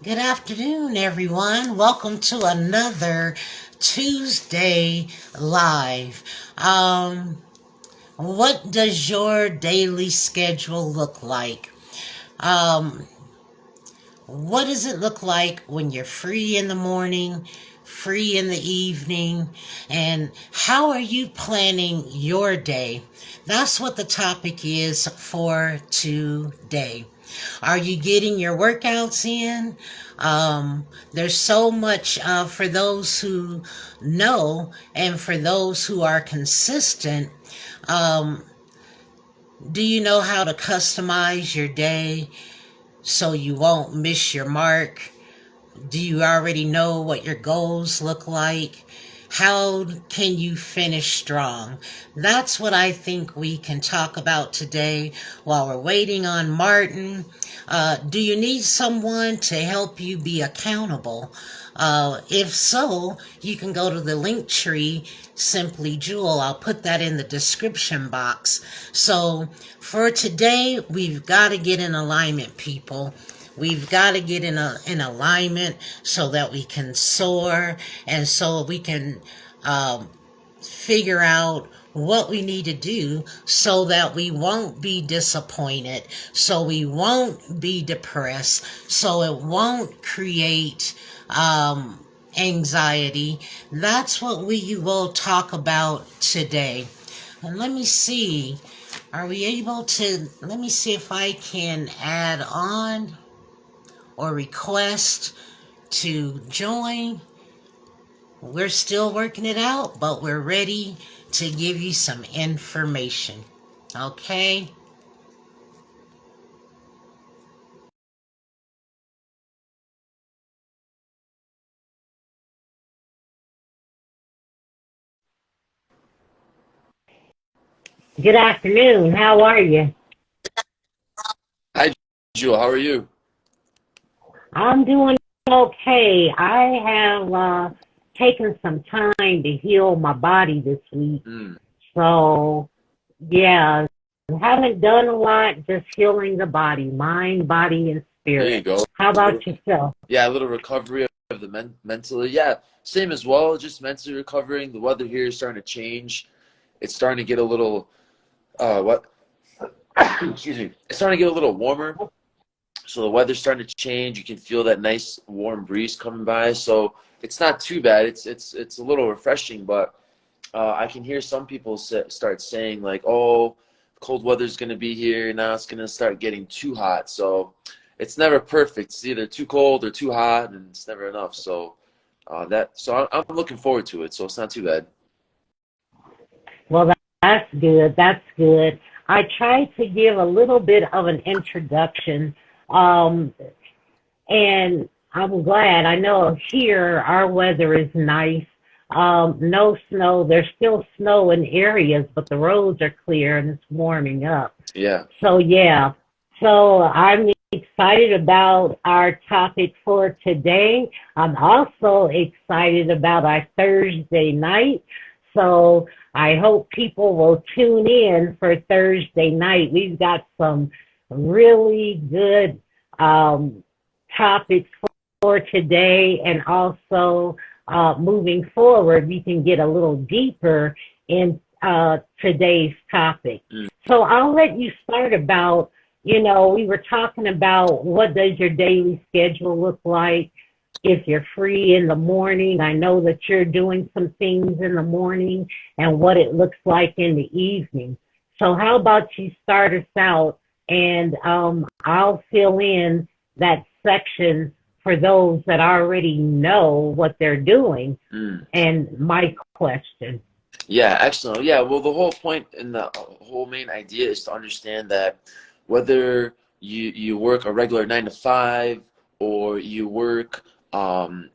Good afternoon, everyone. Welcome to another Tuesday Live. What does your daily schedule look like? Um, what does it look like when you're free in the morning, free in the evening, and how are you planning your day? That's what the topic is for today. Are you getting your workouts in? There's so much for those who know and for those who are consistent. Um, do you know how to customize your day so you won't miss your mark? Do you already know what your goals look like? How can you finish strong? That's what I think we can talk about today while we're waiting on Martin. Do you need someone to help you be accountable? If so, you can go to the link tree, Simply Jewel. I'll put that in the description box. So for today, we've got to get in alignment, people. We've got to get in alignment so that we can soar and so we can figure out what we need to do so that we won't be disappointed, so we won't be depressed, so it won't create anxiety. That's what we will talk about today. And let me see. Are we able to? Let me see if I can add on or request to join. We're still working it out, but we're ready to give you some information. Okay? Good afternoon. How are you? Hi, Jewel. How are you? I'm doing okay. I have taken some time to heal my body this week. Mm, So, yeah, haven't done a lot, just healing the body, mind, body, and there you spirit. go. How about yourself? Yeah, a little recovery of the mentally. Yeah, same as well. Just mentally recovering. The weather here is starting to change. It's starting to get a little what? Excuse me. It's starting to get a little warmer. So the weather's starting to change. You can feel that nice warm breeze coming by. So it's not too bad. It's a little refreshing, but I can hear some people start saying like, "Oh, cold weather's going to be here. Now it's going to start getting too hot." So it's never perfect. It's either too cold or too hot, and it's never enough. So I'm looking forward to it. So it's not too bad. Well, that's good. That's good. I tried to give a little bit of an introduction, um, and I'm glad. I know here our weather is nice. No snow. There's still snow in areas, but the roads are clear and it's warming up. Yeah. So yeah. So I'm excited about our topic for today. I'm also excited about our Thursday night. So I hope people will tune in for Thursday night. We've got some really good um, topics for today, and also moving forward, we can get a little deeper in today's topic. Mm. So I'll let you start about, we were talking about what does your daily schedule look like if you're free in the morning. I know that you're doing some things in the morning and what it looks like in the evening. So how about you start us out, and I'll fill in that section for those that already know what they're doing Mm. and my question. Yeah, excellent. Yeah, well, the whole point and the whole main idea is to understand that whether you work a regular 9 to 5 or you work on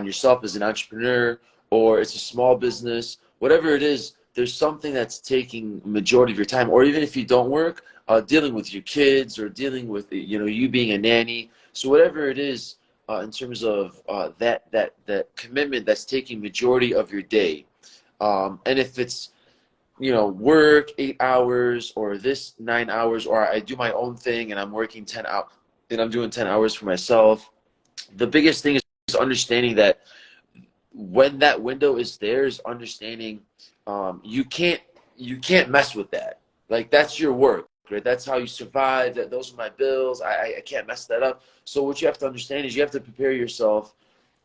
yourself as an entrepreneur or it's a small business, whatever it is, there's something that's taking majority of your time. Or even if you don't work, dealing with your kids or dealing with you being a nanny. So whatever it is, in terms of that commitment that's taking majority of your day. And if it's, work 8 hours or this 9 hours, or I do my own thing and I'm working 10 out and I'm doing 10 hours for myself, the biggest thing is understanding that when that window is there, is understanding you can't mess with that. Like, that's your work, right? That's how you survive. That those are my bills. I can't mess that up. So what you have to understand is you have to prepare yourself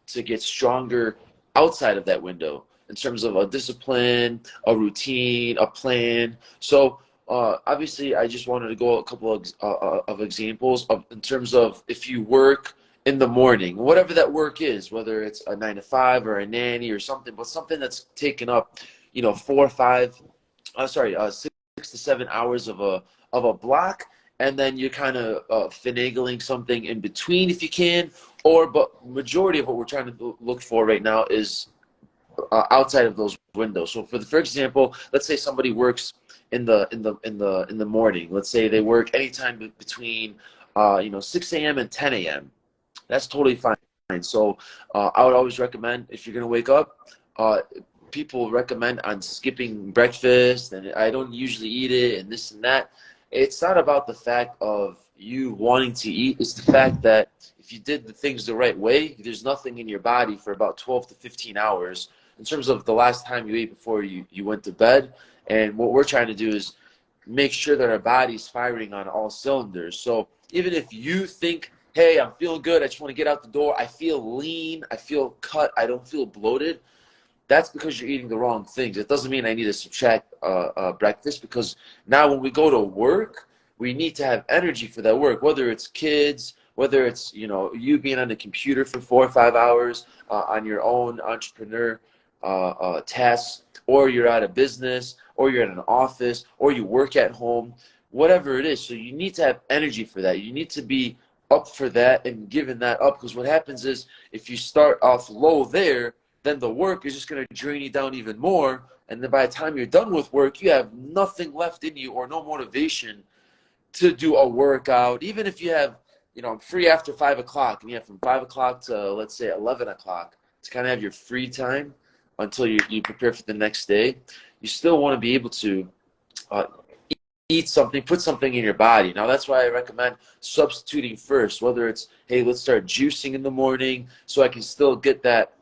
to get stronger outside of that window in terms of a discipline, a routine, a plan. So obviously, I just wanted to go a couple of examples of in terms of if you work in the morning, whatever that work is, whether it's a 9 to 5 or a nanny or something, but something that's taken up, 4 or 5, sorry, 6 to 7 hours of a block, and then you're kind of finagling something in between if you can. But majority of what we're trying to look for right now is outside of those windows. So for example, let's say somebody works in the morning. Let's say they work anytime between 6 a.m. and 10 a.m. That's totally fine. So I would always recommend, if you're gonna wake up, uh, people recommend on skipping breakfast, and I don't usually eat it, and this and that. It's not about the fact of you wanting to eat. It's the fact that if you did the things the right way, there's nothing in your body for about 12 to 15 hours in terms of the last time you ate before you went to bed. And what we're trying to do is make sure that our body's firing on all cylinders. So even if you think, hey, I'm feeling good, I just want to get out the door, I feel lean, I feel cut, I don't feel bloated, that's because you're eating the wrong things. It doesn't mean I need to subtract breakfast, because now when we go to work, we need to have energy for that work, whether it's kids, whether it's you being on the computer for 4 or 5 hours on your own entrepreneur tasks, or you're at a business, or you're in an office, or you work at home, whatever it is. So you need to have energy for that. You need to be up for that and giving that up, because what happens is if you start off low there, then the work is just going to drain you down even more. And then by the time you're done with work, you have nothing left in you or no motivation to do a workout. Even if you have, I'm free after 5 o'clock, and you have from 5 o'clock to, let's say, 11 o'clock to kind of have your free time until you prepare for the next day, you still want to be able to uh, eat something, put something in your body. Now, that's why I recommend substituting first, whether it's, hey, let's start juicing in the morning so I can still get that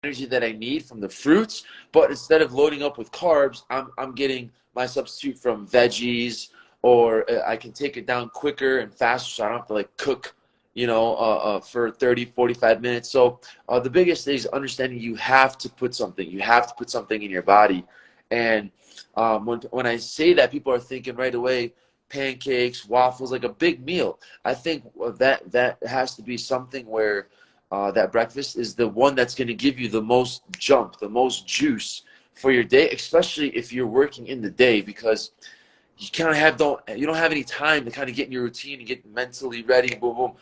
energy that I need from the fruits, but instead of loading up with carbs, I'm getting my substitute from veggies, or I can take it down quicker and faster, so I don't have to like cook, for 30, 45 minutes. So the biggest thing is understanding you have to put something. You have to put something in your body. And when I say that, people are thinking right away, pancakes, waffles, like a big meal. I think that has to be something where that breakfast is the one that's going to give you the most jump, the most juice for your day, especially if you're working in the day, because you kind of you don't have any time to kind of get in your routine and get mentally ready. Boom, boom.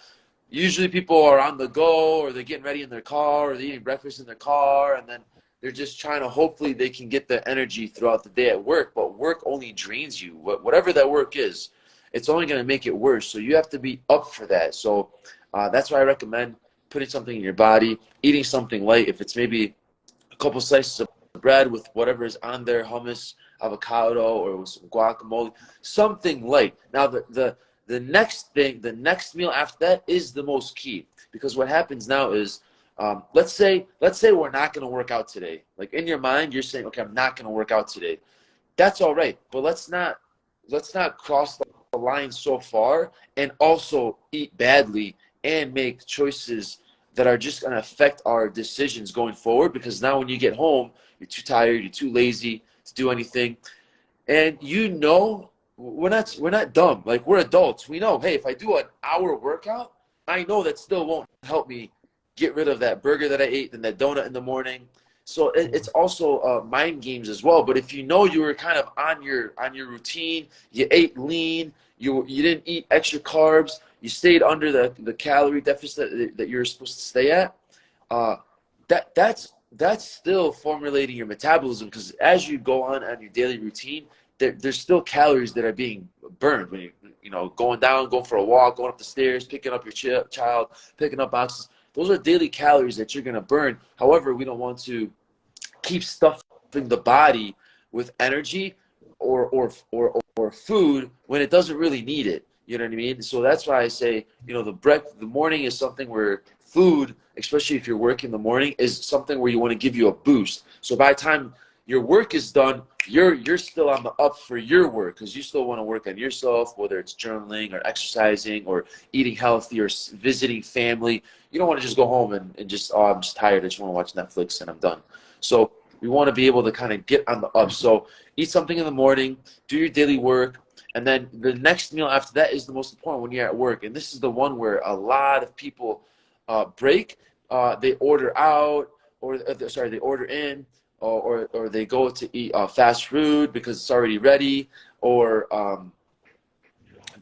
Usually people are on the go, or they're getting ready in their car, or they're eating breakfast in their car, and then they're just trying to, hopefully they can get the energy throughout the day at work. But work only drains you. Whatever that work is, it's only going to make it worse. So you have to be up for that. So that's why I recommend putting something in your body, eating something light. If it's maybe a couple slices of bread with whatever is on there, hummus, avocado, or with some guacamole, something light. Now the next thing, the next meal after that is the most key, because what happens now is, let's say we're not going to work out today. Like, in your mind, you're saying, okay, I'm not going to work out today. That's all right, but let's not cross the line so far and also eat badly and make choices that are just going to affect our decisions going forward, because now when you get home, you're too tired, you're too lazy to do anything. And we're not dumb. Like, we're adults. We know, hey, if I do an hour workout, I know that still won't help me get rid of that burger that I ate and that donut in the morning. So it's also mind games as well. But if you know you were kind of on your routine, you ate lean, you didn't eat extra carbs, you stayed under the calorie deficit that you're supposed to stay at, uh, that's still formulating your metabolism, because as you go on your daily routine, there's still calories that are being burned when going down, going for a walk, going up the stairs, picking up your child, picking up boxes. Those are daily calories that you're going to burn. However, we don't want to keep stuffing the body with energy or food when it doesn't really need it. You know what I mean? So that's why I say, the morning is something where food, especially if you're working in the morning, is something where you want to give you a boost. So by the time your work is done, you're still on the up for your work because you still want to work on yourself, whether it's journaling or exercising or eating healthy or visiting family. You don't want to just go home and just, oh, I'm just tired. I just want to watch Netflix and I'm done. So we want to be able to kind of get on the up. So eat something in the morning, do your daily work, and then the next meal after that is the most important when you're at work. And this is the one where a lot of people break. They order out, or sorry, they order in, or they go to eat fast food because it's already ready, or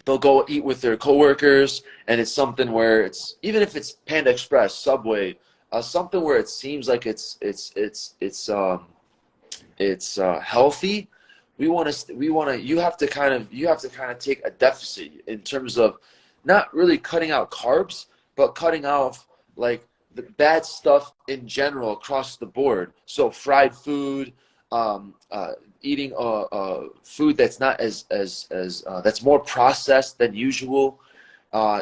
they'll go eat with their coworkers, and it's something where it's, even if it's Panda Express, Subway, something where it seems like it's healthy. We want to you have to kind of take a deficit in terms of not really cutting out carbs, but cutting off like the bad stuff in general across the board. So fried food, eating food that's not as that's more processed than usual,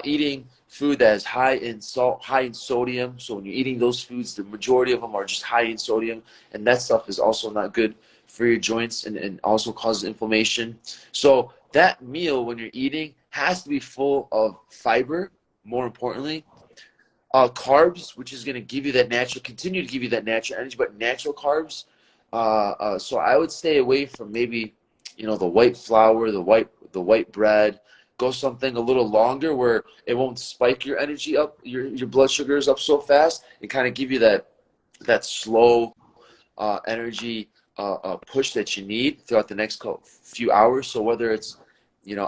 eating food that is high in salt, high in sodium. So when you're eating those foods, the majority of them are just high in sodium, and that stuff is also not good for your joints and also causes inflammation. So that meal when you're eating has to be full of fiber, more importantly, carbs, which is going to give you that natural, continue to give you that natural energy, but natural carbs. So I would stay away from maybe, the white flour, the white bread. Go something a little longer where it won't spike your energy up, your blood sugars up so fast, and kind of give you that slow energy push that you need throughout the next few hours. So whether it's,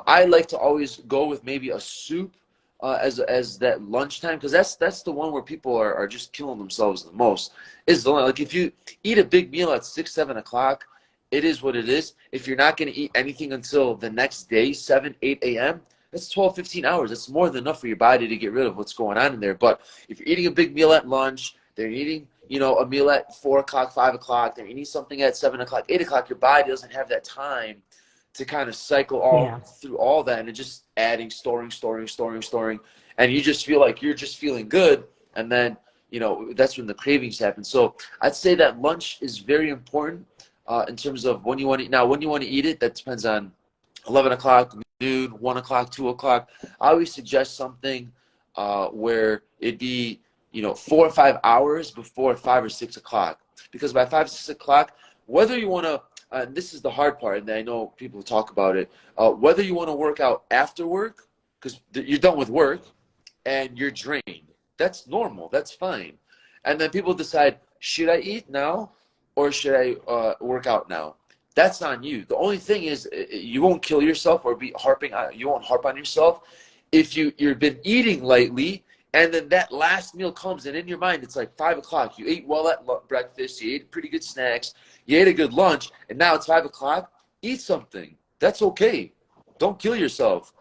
I like to always go with maybe a soup as that lunchtime, because that's the one where people are just killing themselves the most. Is the like if you eat a big meal at 6, 7 o'clock, it is what it is. If you're not going to eat anything until the next day, 7, 8 a.m., that's 12, 15 hours. That's more than enough for your body to get rid of what's going on in there. But if you're eating a big meal at lunch, they're eating, a meal at 4 o'clock, 5 o'clock, they're eating something at 7 o'clock, 8 o'clock, your body doesn't have that time to kind of cycle all Yeah. through all that, and it's just adding, storing, and you just feel like you're just feeling good, and then that's when the cravings happen. So I'd say that lunch is very important in terms of when you want to eat. Now, when you want to eat it, that depends on 11 o'clock, noon, 1 o'clock, 2 o'clock. I always suggest something where it'd be 4 or 5 hours before 5 or 6 o'clock, because by 5 or 6 o'clock, whether you want to, this is the hard part, and I know people talk about it, whether you want to work out after work, because you're done with work and you're drained. That's normal. That's fine. And then people decide, should I eat now or should I work out now? That's on you. The only thing is, you won't kill yourself or you won't harp on yourself if you've been eating lightly, and then that last meal comes, and in your mind it's like 5 o'clock. You ate well at breakfast, you ate pretty good snacks, you ate a good lunch, and now it's 5 o'clock. Eat something. That's okay. Don't kill yourself.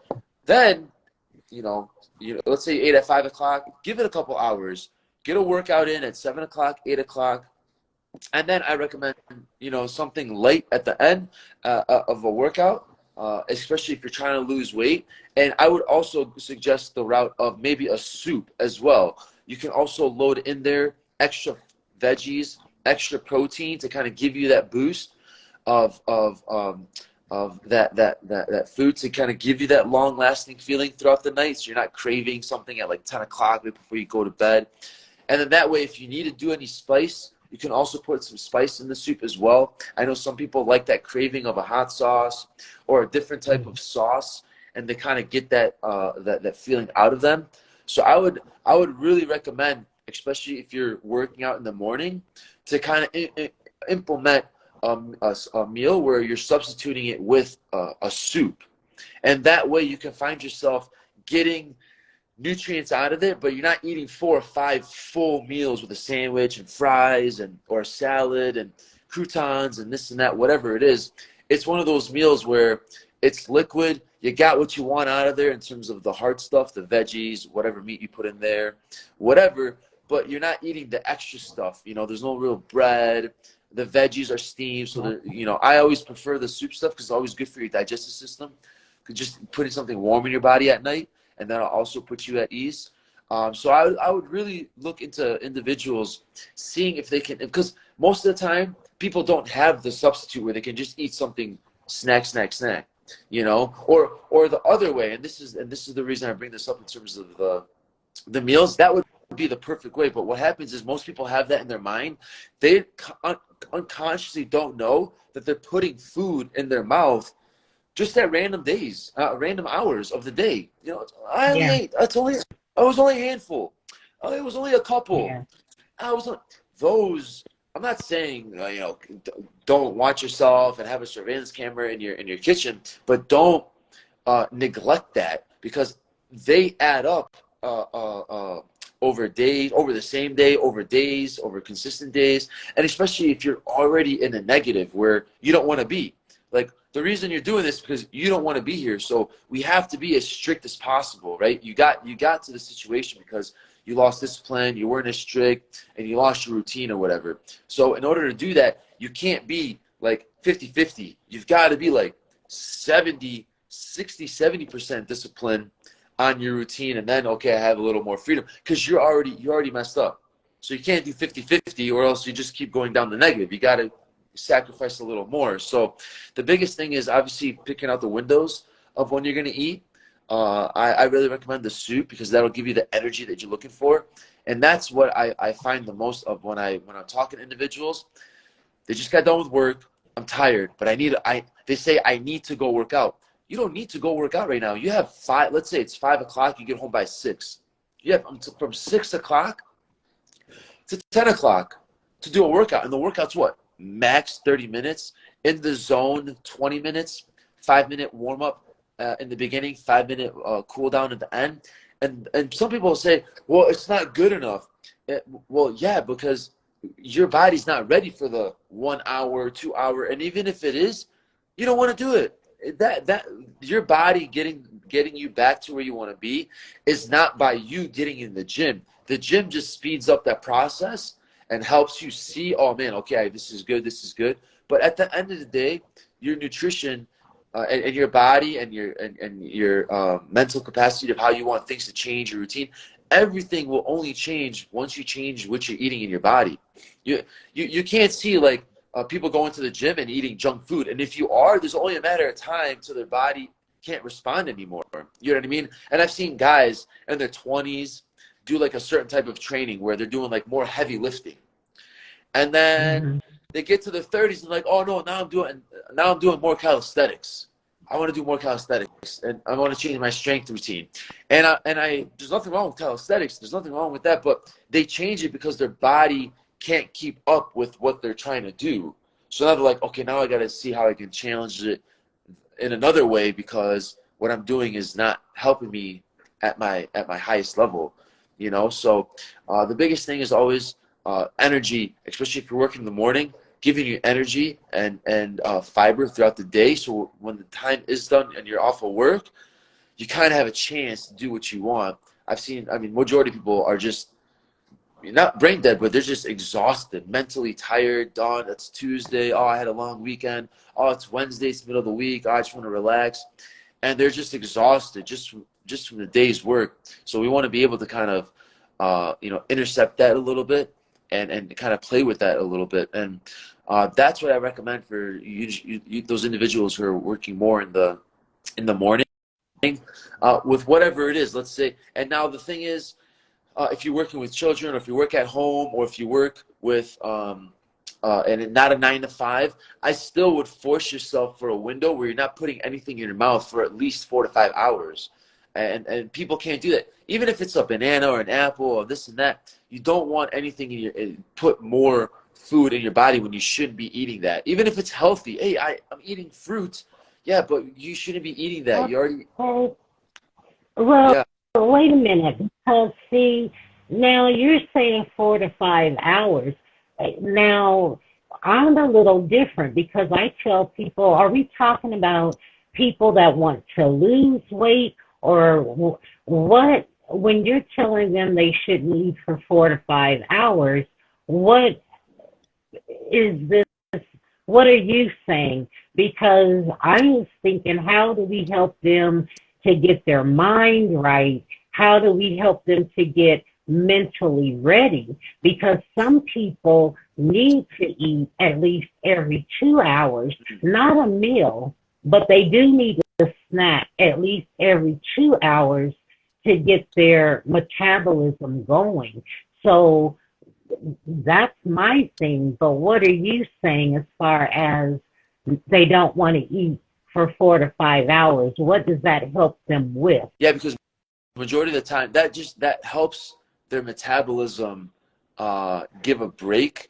Then, let's say you ate at 5 o'clock. Give it a couple hours. Get a workout in at 7 o'clock, 8 o'clock, and then I recommend, something light at the end of a workout, especially if you're trying to lose weight. And I would also suggest the route of maybe a soup as well. You can also load in there extra veggies, extra protein to kind of give you that boost of that food, to kind of give you that long lasting feeling throughout the night, so you're not craving something at like 10 o'clock right before you go to bed. And then that way, if you need to do any spice, you can also put some spice in the soup as well. I know some people like that craving of a hot sauce or a different type of sauce, and they kind of get that feeling out of them. So I would really recommend, especially if you're working out in the morning, to kind of implement a meal where you're substituting it with a soup, and that way you can find yourself getting nutrients out of it, but you're not eating 4 or 5 full meals with a sandwich and fries or a salad and croutons and this and that, whatever it is. It's one of those meals where it's liquid. You got what you want out of there in terms of the hard stuff, the veggies, whatever meat you put in there, whatever, but you're not eating the extra stuff. There's no real bread. The veggies are steamed. So, I always prefer the soup stuff because it's always good for your digestive system, just putting something warm in your body at night, and that'll also put you at ease. So I would really look into individuals seeing if they can, because most of the time people don't have the substitute where they can just eat something snack, or the other way. And this is the reason I bring this up in terms of the meals. That would be the perfect way. But what happens is most people have that in their mind. They unconsciously don't know that they're putting food in their mouth just at random days, random hours of the day. I only Yeah. ate. I was only a handful. It was only a couple. Yeah. I was those. I'm not saying don't watch yourself and have a surveillance camera in your kitchen, but don't neglect that, because they add up over days, over the same day, over days, over consistent days, and especially if you're already in a negative where you don't want to be. Like, the reason you're doing this is because you don't want to be here. So we have to be as strict as possible, right? You got to the situation because you lost discipline, you weren't as strict, and you lost your routine or whatever. So in order to do that, you can't be like 50-50. You've got to be like 70% discipline on your routine, and then, okay, I have a little more freedom, because you're already messed up. So you can't do 50-50, or else you just keep going down the negative. You got to sacrifice a little more. So the biggest thing is obviously picking out the windows of when you're going to eat. I really recommend the soup, because that'll give you the energy that you're looking for. And that's what I find the most of when I'm talking to individuals. They just got done with work. I'm tired, but they say I need to go work out. You don't need to go work out right now. You have let's say it's 5 o'clock, you get home by 6. You have from 6 o'clock to 10 o'clock to do a workout. And the workout's what? Max 30 minutes. In the zone, 20 minutes, 5-minute warm up in the beginning, 5-minute cool down at the end. And some people say, well, it's not good enough. Well, yeah, because your body's not ready for the 1 hour, 2 hour, and even if it is, you don't want to do it. That your body getting you back to where you want to be is not by you getting in the gym. The gym just speeds up that process and helps you see, oh man, okay, this is good. But at the end of the day, your nutrition and your body and your mental capacity of how you want things to change, your routine, everything will only change once you change what you're eating in your body. You can't see like people going to the gym and eating junk food, and if you are, there's only a matter of time till their body can't respond anymore. You know what I mean? And I've seen guys in their 20s do like a certain type of training where they're doing like more heavy lifting, and then Mm-hmm. they get to the 30s and like, oh no, now I'm doing more calisthenics. I want to do more calisthenics, and I want to change my strength routine. And there's nothing wrong with calisthenics. There's nothing wrong with that, but they change it because their body can't keep up with what they're trying to do. So now they're like, okay, now I got to see how I can challenge it in another way, because what I'm doing is not helping me at my highest level. So the biggest thing is always energy, especially if you're working in the morning, giving you energy and fiber throughout the day. So when the time is done and you're off of work, you kind of have a chance to do what you want. Majority of people are just not brain dead, but they're just exhausted, mentally tired. Done. It's Tuesday. Oh, I had a long weekend. Oh, it's Wednesday. It's the middle of the week. Oh, I just want to relax, and they're just exhausted just from the day's work. So we want to be able to kind of intercept that a little bit and kind of play with that a little bit. And that's what I recommend for those individuals who are working more in the morning, with whatever it is, let's say. And now the thing is, if you're working with children, or if you work at home, or if you work with and not a 9 to 5, I still would force yourself for a window where you're not putting anything in your mouth for at least 4 to 5 hours. And people can't do that. Even if it's a banana or an apple or this and that, you don't want anything put more food in your body when you shouldn't be eating that. Even if it's healthy. Hey, I'm eating fruit. Yeah, but you shouldn't be eating that. You already, Okay. Well, yeah. wait a minute, because see, now you're saying 4 to 5 hours. Now, I'm a little different because I tell people, are we talking about people that want to lose weight, or what? When you're telling them they shouldn't eat for 4 to 5 hours, what is this? what are you saying? Because I was thinking, how do we help them to get their mind right? How do we help them to get mentally ready? Because some people need to eat at least every 2 hours, not a meal, but they do need a snack at least every 2 hours to get their metabolism going. So that's my thing. But what are you saying as far as they don't want to eat for 4 to 5 hours? What does that help them with? Yeah, because majority of the time that helps their metabolism give a break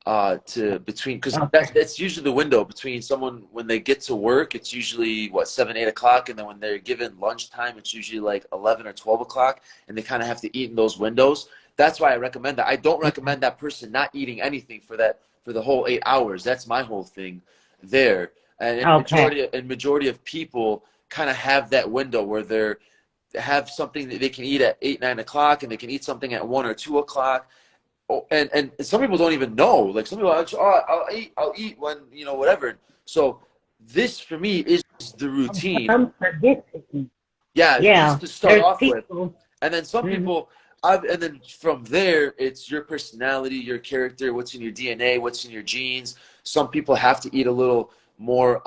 to between, because Okay. that's usually the window between someone when they get to work. It's usually what, 7, 8 o'clock, and then when they're given lunchtime, it's usually like 11 or 12 o'clock, and they kind of have to eat in those windows. That's why I recommend that. I don't recommend that person not eating anything for the whole 8 hours. That's my whole thing there. And Okay. majority of people kind of have that window where they're have something that they can eat at 8, 9 o'clock, and they can eat something at 1 or 2 o'clock. Oh, and some people don't even know. Like some people are just, oh, I'll eat when, whatever. So this for me is the routine. Some forget to eat. Yeah, this Yeah. to start There's off with. people. And then some Mhm. people, and then from there, it's your personality, your character, what's in your DNA, what's in your genes. Some people have to eat a little more.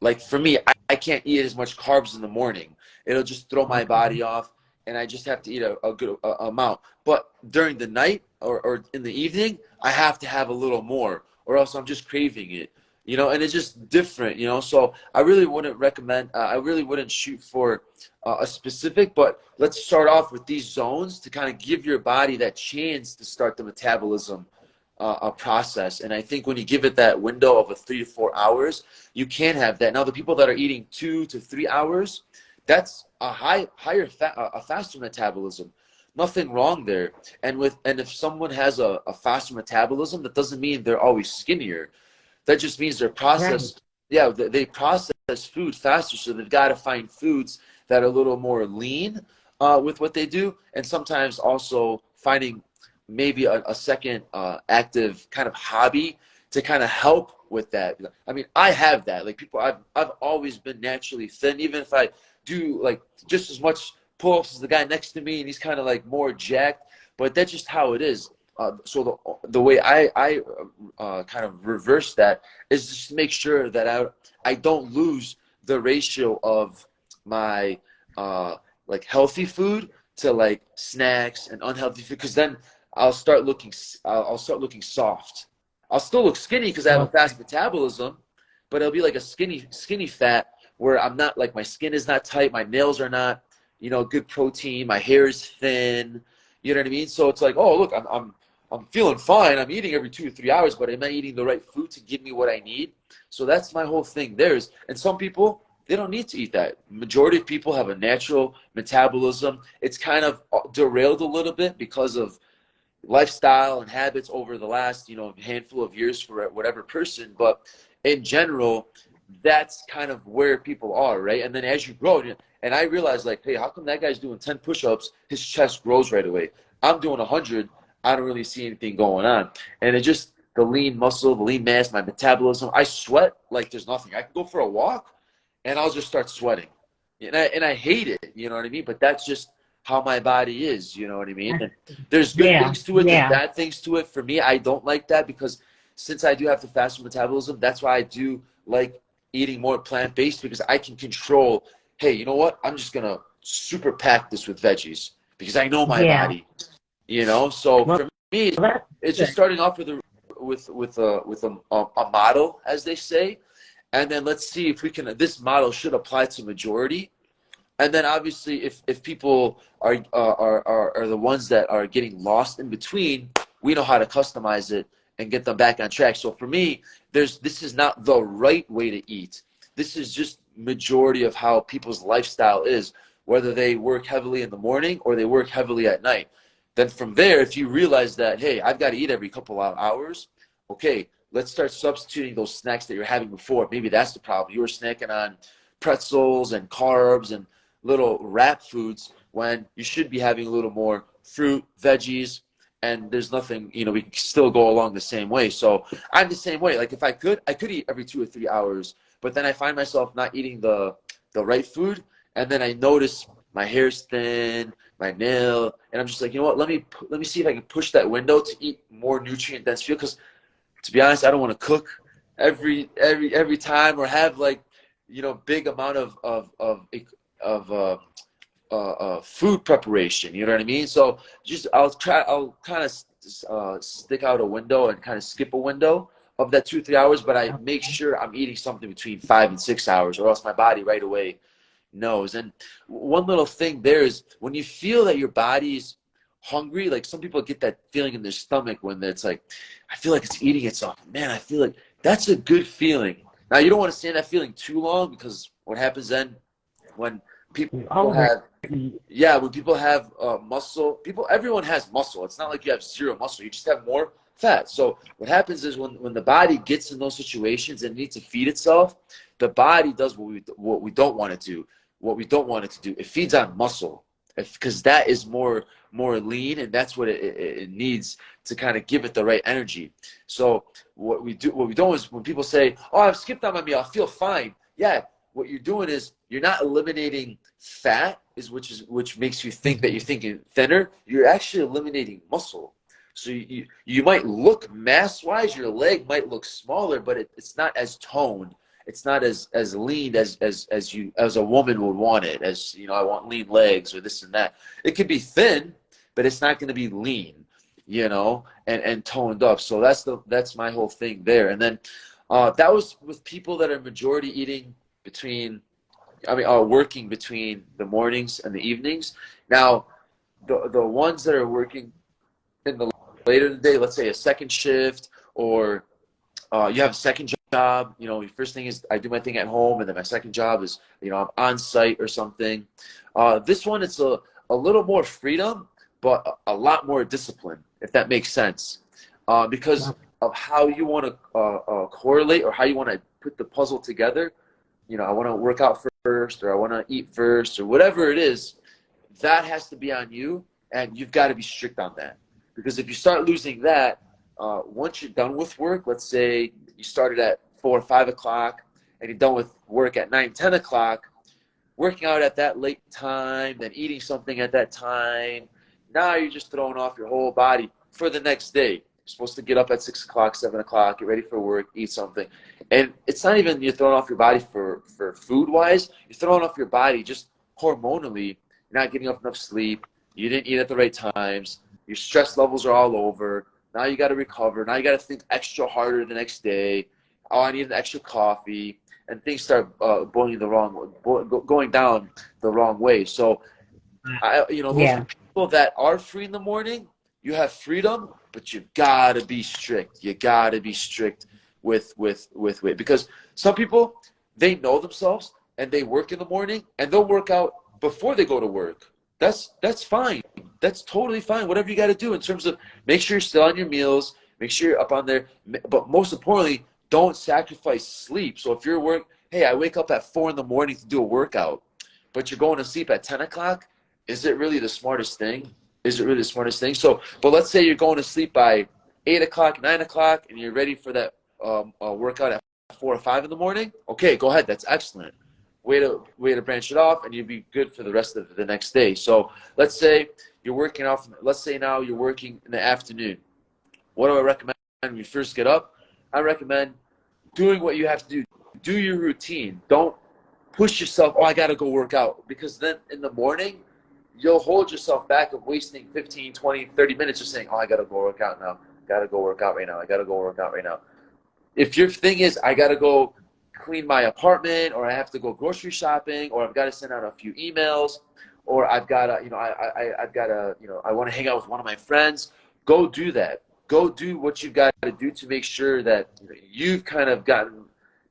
Like for me, I can't eat as much carbs in the morning. It'll just throw my Okay. body off, and I just have to eat a good amount. But during the night or in the evening, I have to have a little more, or else I'm just craving it. And it's just different. So I really wouldn't recommend. I really wouldn't shoot for a specific, but let's start off with these zones to kind of give your body that chance to start the metabolism a process. And I think when you give it that window of 3 to 4 hours, you can have that. Now, the people that are eating 2 to 3 hours, that's a faster metabolism. Nothing wrong there. And if someone has a faster metabolism, that doesn't mean they're always skinnier. That just means they're Right. processed. Yeah, they process food faster, so they've got to find foods that are a little more lean with what they do, and sometimes also finding maybe a second active kind of hobby to kind of help with that. I mean, I have that. Like people, I've always been naturally thin, even if I do like just as much pull-ups as the guy next to me, and he's kind of like more jacked. But that's just how it is. So the way I kind of reverse that is just to make sure that I don't lose the ratio of my like healthy food to like snacks and unhealthy food, because then I'll start looking I'll start looking soft. I'll still look skinny because I have a Okay. fast metabolism, but it'll be like a skinny fat where I'm not like, my skin is not tight, my nails are not, good protein, my hair is thin. You know what I mean? So it's like, oh look, I'm feeling fine. I'm eating every 2 or 3 hours, but am I eating the right food to give me what I need? So that's my whole thing. And some people, they don't need to eat that. Majority of people have a natural metabolism. It's kind of derailed a little bit because of lifestyle and habits over the last handful of years for whatever person. But in general, that's kind of where people are, right? And then as you grow, and I realized, like, hey, how come that guy's doing 10 push-ups, his chest grows right away? I'm doing 100, I don't really see anything going on. And it just, the lean muscle, the lean mass, my metabolism, I sweat like there's nothing. I can go for a walk and I'll just start sweating, and I hate it, you know what I mean? But that's just how my body is, you know what I mean? And there's good Yeah. things to it, there's Yeah. bad things to it. For me, I don't like that, because since I do have the faster metabolism, that's why I do like eating more plant-based, because I can control, hey, you know what? I'm just gonna super pack this with veggies because I know my Yeah. body, So Well, for me, that's it's just good. starting off with a model, as they say, and then let's see if we can. This model should apply to majority, and then obviously if people are the ones that are getting lost in between, we know how to customize it and get them back on track. So for me, this is not the right way to eat. This is just majority of how people's lifestyle is, whether they work heavily in the morning or they work heavily at night. Then from there, if you realize that, hey, I've got to eat every couple of hours, okay, let's start substituting those snacks that you're having before. Maybe that's the problem. You were snacking on pretzels and carbs and little wrap foods when you should be having a little more fruit, veggies, and there's nothing, we can still go along the same way. So I'm the same way. Like if I could eat every 2 or 3 hours, but then I find myself not eating the right food, and then I notice my hair's thin, my nail, and I'm just like, you know what? Let me see if I can push that window to eat more nutrient dense food. Because to be honest, I don't want to cook every time, or have like, big amount of food preparation. You know what I mean? So just I'll kind of stick out a window and kind of skip a window of that 2 3 hours, but I make sure I'm eating something between 5 and 6 hours, or else my body right away knows. And one little thing there is, when you feel that your body's hungry, like some people get that feeling in their stomach when it's like, I feel like it's eating itself. Man, I feel like that's a good feeling. Now you don't want to stay in that feeling too long, because what happens then, when people Overeat. have yeah, when people have muscle, everyone has muscle. It's not like you have zero muscle. You just have more fat. So what happens is, when the body gets in those situations and needs to feed itself, the body does what we don't want it to do. What we don't want it to do, it feeds on muscle, because that is more lean, and that's what it needs to kind of give it the right energy. So what we don't is, when people say, "Oh, I've skipped on my meal, I feel fine." Yeah, what you're doing is, you're not eliminating fat, which makes you think that you're thinking thinner. You're actually eliminating muscle. So you might look mass wise, your leg might look smaller, but it's not as toned. It's not as lean as a woman would want it. As I want lean legs or this and that. It could be thin, but it's not going to be lean, and toned up. So that's my whole thing there. And then that was with people that are majority eating working between the mornings and the evenings. Now, the ones that are working in the later in the day, let's say a second shift, or you have a second job. Your first thing is, I do my thing at home, and then my second job is, I'm on site or something. This one, it's a little more freedom, but a lot more discipline, if that makes sense, because of how you want to correlate, or how you want to put the puzzle together. I want to work out first, or I want to eat first, or whatever it is. That has to be on you, and you've got to be strict on that. Because if you start losing that, once you're done with work, let's say you started at 4 or 5 o'clock, and you're done with work at 9, 10 o'clock, working out at that late time, then eating something at that time, now you're just throwing off your whole body for the next day. You're supposed to get up at 6 o'clock, 7 o'clock, get ready for work, eat something. And it's not even you're throwing off your body for food-wise. You're throwing off your body just hormonally. You're not getting enough sleep. You didn't eat at the right times. Your stress levels are all over. Now you got to recover. Now you got to think extra harder the next day. Oh, I need an extra coffee. And things start going down the wrong way. So, those Yeah. people that are free in the morning, you have freedom, but you've got to be strict. You got to be strict with weight, because some people, they know themselves, and they work in the morning, and they'll work out before they go to work. That's fine. That's totally fine. Whatever you got to do in terms of, make sure you're still on your meals, make sure you're up on there, but most importantly, don't sacrifice sleep. So if you're hey, I wake up at 4 in the morning to do a workout, but you're going to sleep at 10 o'clock, is it really the smartest thing? Is it really the smartest thing? So, but let's say you're going to sleep by 8 o'clock, 9 o'clock, and you're ready for that workout at 4 or 5 in the morning. Okay, go ahead. That's excellent. Way to branch it off, and you'll be good for the rest of the next day. So let's say you're working off. Let's say now you're working in the afternoon. What do I recommend when you first get up? I recommend doing what you have to do. Do your routine. Don't push yourself, oh, I got to go work out. Because then in the morning, you'll hold yourself back of wasting 15, 20, 30 minutes just saying, oh, I got to go work out now. Got to go work out right now. I got to go work out right now. If your thing is, I got to go clean my apartment, or I have to go grocery shopping, or I've got to send out a few emails, or I've got to, I've got to, I want to hang out with one of my friends, go do that. Go do what you've got to do to make sure that you've kind of gotten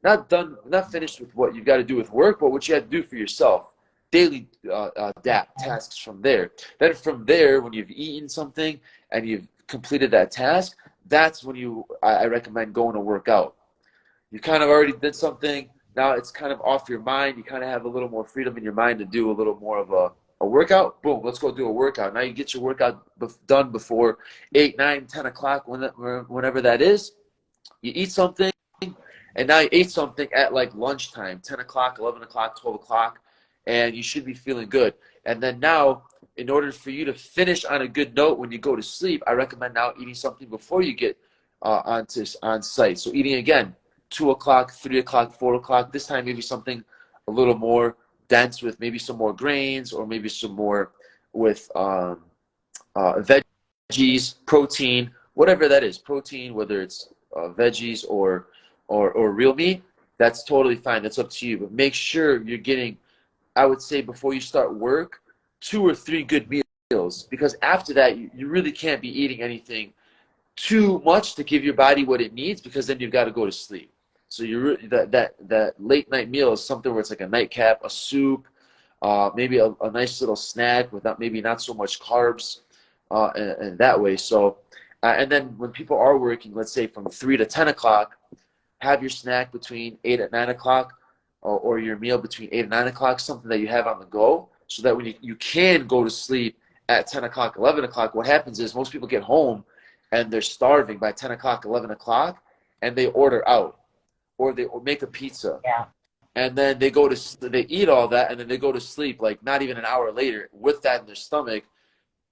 not finished with what you've got to do with work, but what you have to do for yourself. Daily tasks from there. Then from there, when you've eaten something and you've completed that task, that's when I recommend going to work out. You kind of already did something. Now it's kind of off your mind. You kind of have a little more freedom in your mind to do a little more of a workout, boom, let's go do a workout. Now you get your workout done before 8, 9, 10 o'clock, whenever that is. You eat something, and now you ate something at like lunchtime, 10 o'clock, 11 o'clock, 12 o'clock, and you should be feeling good. And then now, in order for you to finish on a good note when you go to sleep, I recommend now eating something before you get on site. So eating again, 2 o'clock, 3 o'clock, 4 o'clock. This time maybe something a little more dense with maybe some more grains or maybe some more with veggies, protein, whatever that is, protein, whether it's veggies or real meat, that's totally fine. That's up to you. But make sure you're getting, I would say, before you start work, 2 or 3 good meals, because after that, you really can't be eating anything too much to give your body what it needs, because then you've got to go to sleep. So that late night meal is something where it's like a nightcap, a soup, maybe a nice little snack without maybe not so much carbs, and that way. So, and then when people are working, let's say from 3 to 10 o'clock, have your snack between 8 and 9 o'clock, or your meal between 8 and 9 o'clock, something that you have on the go, so that when you can go to sleep at 10 o'clock, 11 o'clock, what happens is most people get home and they're starving by 10 o'clock, 11 o'clock, and they order out, or they make a pizza. Yeah. And then they eat all that, and then they go to sleep like not even an hour later with that in their stomach.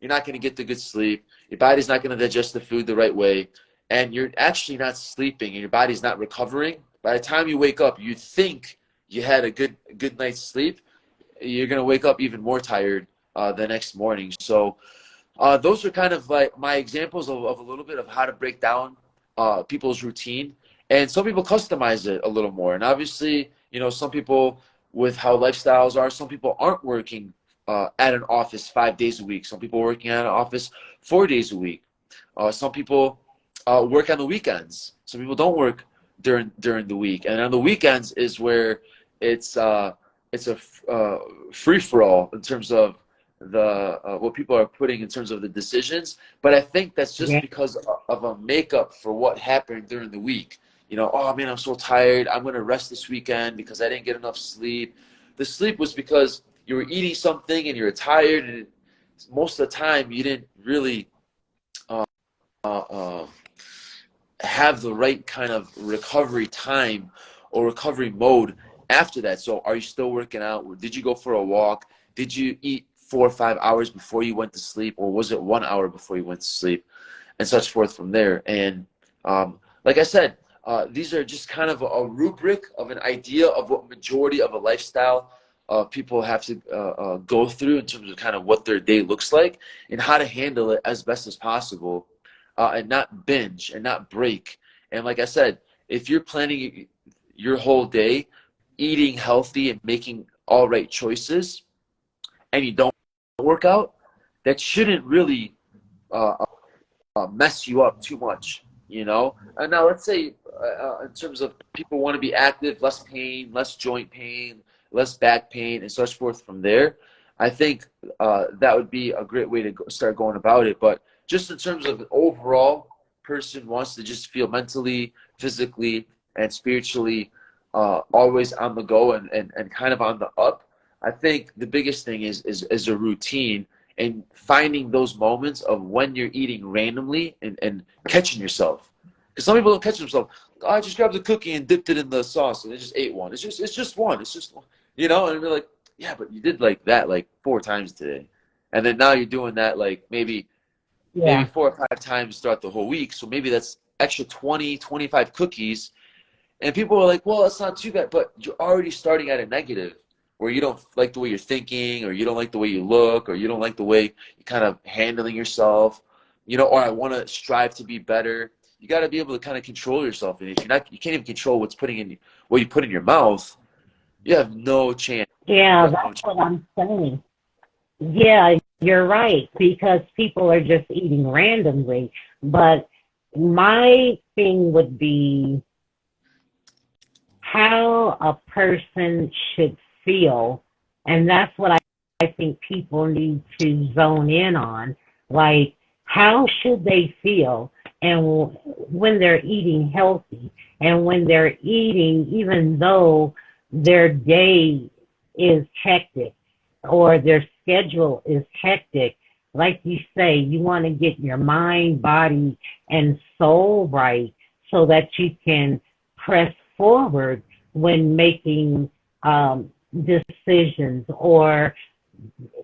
You're not going to get the good sleep. Your body's not going to digest the food the right way. And you're actually not sleeping, and your body's not recovering. By the time you wake up, you think you had a good night's sleep. You're going to wake up even more tired the next morning. So those are kind of like my examples of a little bit of how to break down people's routine. And some people customize it a little more. And obviously, some people, with how lifestyles are, some people aren't working at an office 5 days a week. Some people are working at an office 4 days a week. Some people work on the weekends. Some people don't work during the week. And on the weekends is where it's a free for all in terms of the what people are putting in terms of the decisions. But I think that's just Yeah. because of a makeup for what happened during the week. Oh man, I'm so tired. I'm going to rest this weekend because I didn't get enough sleep. The sleep was because you were eating something and you were tired, and most of the time you didn't really uh, uh, have the right kind of recovery time or recovery mode after that. So are you still working out? Did you go for a walk? Did you eat 4 or 5 hours before you went to sleep, or was it 1 hour before you went to sleep, and such forth from there? And like I said, these are just kind of a rubric of an idea of what majority of a lifestyle people have to go through in terms of kind of what their day looks like and how to handle it as best as possible, and not binge and not break. And like I said, if you're planning your whole day eating healthy and making all right choices, and you don't work out, that shouldn't really uh, mess you up too much, And now let's say in terms of people want to be active, less pain, less joint pain, less back pain, and such forth from there. I think that would be a great way to start going about it. But just in terms of the overall person wants to just feel mentally, physically, and spiritually always on the go and kind of on the up, I think the biggest thing is a routine, and finding those moments of when you're eating randomly and catching yourself. Because some people don't catch themselves. Oh, I just grabbed a cookie and dipped it in the sauce and they just ate one. It's just one. It's just one. And we're like, yeah, but you did like that like 4 times today. And then now you're doing that like maybe Yeah. 4 or 5 times throughout the whole week. So maybe that's extra 20, 25 cookies. And people are like, well, that's not too bad. But you're already starting at a negative, where you don't like the way you're thinking, or you don't like the way you look, or you don't like the way you're kind of handling yourself, or I want to strive to be better. You got to be able to kind of control yourself. And if you can't even control what you put in your mouth, you have no chance. You Yeah, have no that's chance. what I'm saying. Yeah, you're right, because people are just eating randomly. But my thing would be how a person should feel. And that's what I think people need to zone in on. Like, how should they feel? And when they're eating healthy, and when they're eating, even though their day is hectic. or their schedule is hectic, like you say, you want to get your mind, body, and soul right so that you can press forward when making decisions, or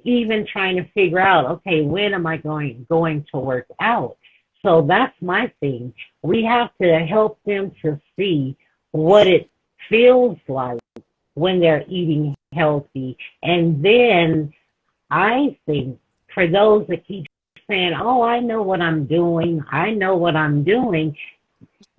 even trying to figure out, okay, when am I going to work out? So that's my thing. We have to help them to see what it feels like when they're eating healthy. And then I think for those that keep saying, oh, I know what I'm doing, I know what I'm doing,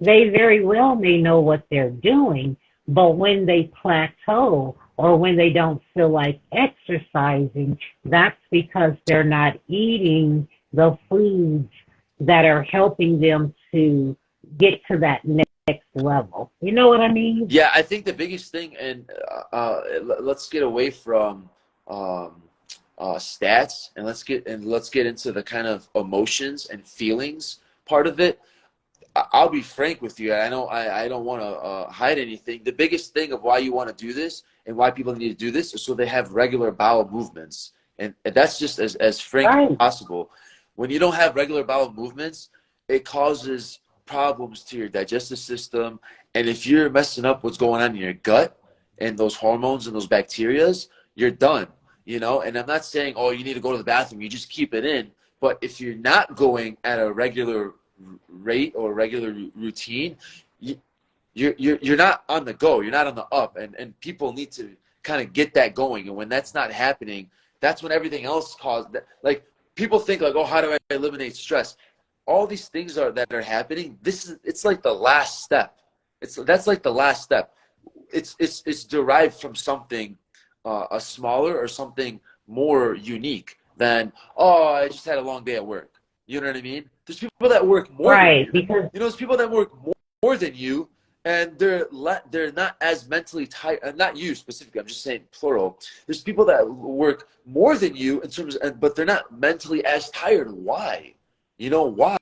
they very well may know what they're doing, but when they plateau or when they don't feel like exercising, that's because they're not eating the foods that are helping them to get to that next level. You know what I mean? Yeah, I think the biggest thing, and let's get away from um, stats, and let's get into the kind of emotions and feelings part of it. I'll be frank with you. I know I don't want to hide anything. The biggest thing of why you want to do this and why people need to do this is so they have regular bowel movements. And that's just as frank as Right. possible. When you don't have regular bowel movements, it causes problems to your digestive system. And if you're messing up what's going on in your gut and those hormones and those bacterias, you're done. And I'm not saying, oh, you need to go to the bathroom. You just keep it in. But if you're not going at a regular rate or regular routine, you're not on the go. You're not on the up, and people need to kind of get that going. And when that's not happening, that's when everything else caused. Like people think like, oh, how do I eliminate stress? All these things that are happening. It's like the last step. That's like the last step. It's derived from something a smaller or something more unique than, oh, I just had a long day at work. You know what I mean? There's people that work more than Right. you. Because There's people that work more than you, and they're not as mentally tired. Not you specifically. I'm just saying plural. There's people that work more than you in terms, but they're not mentally as tired. Why? Why?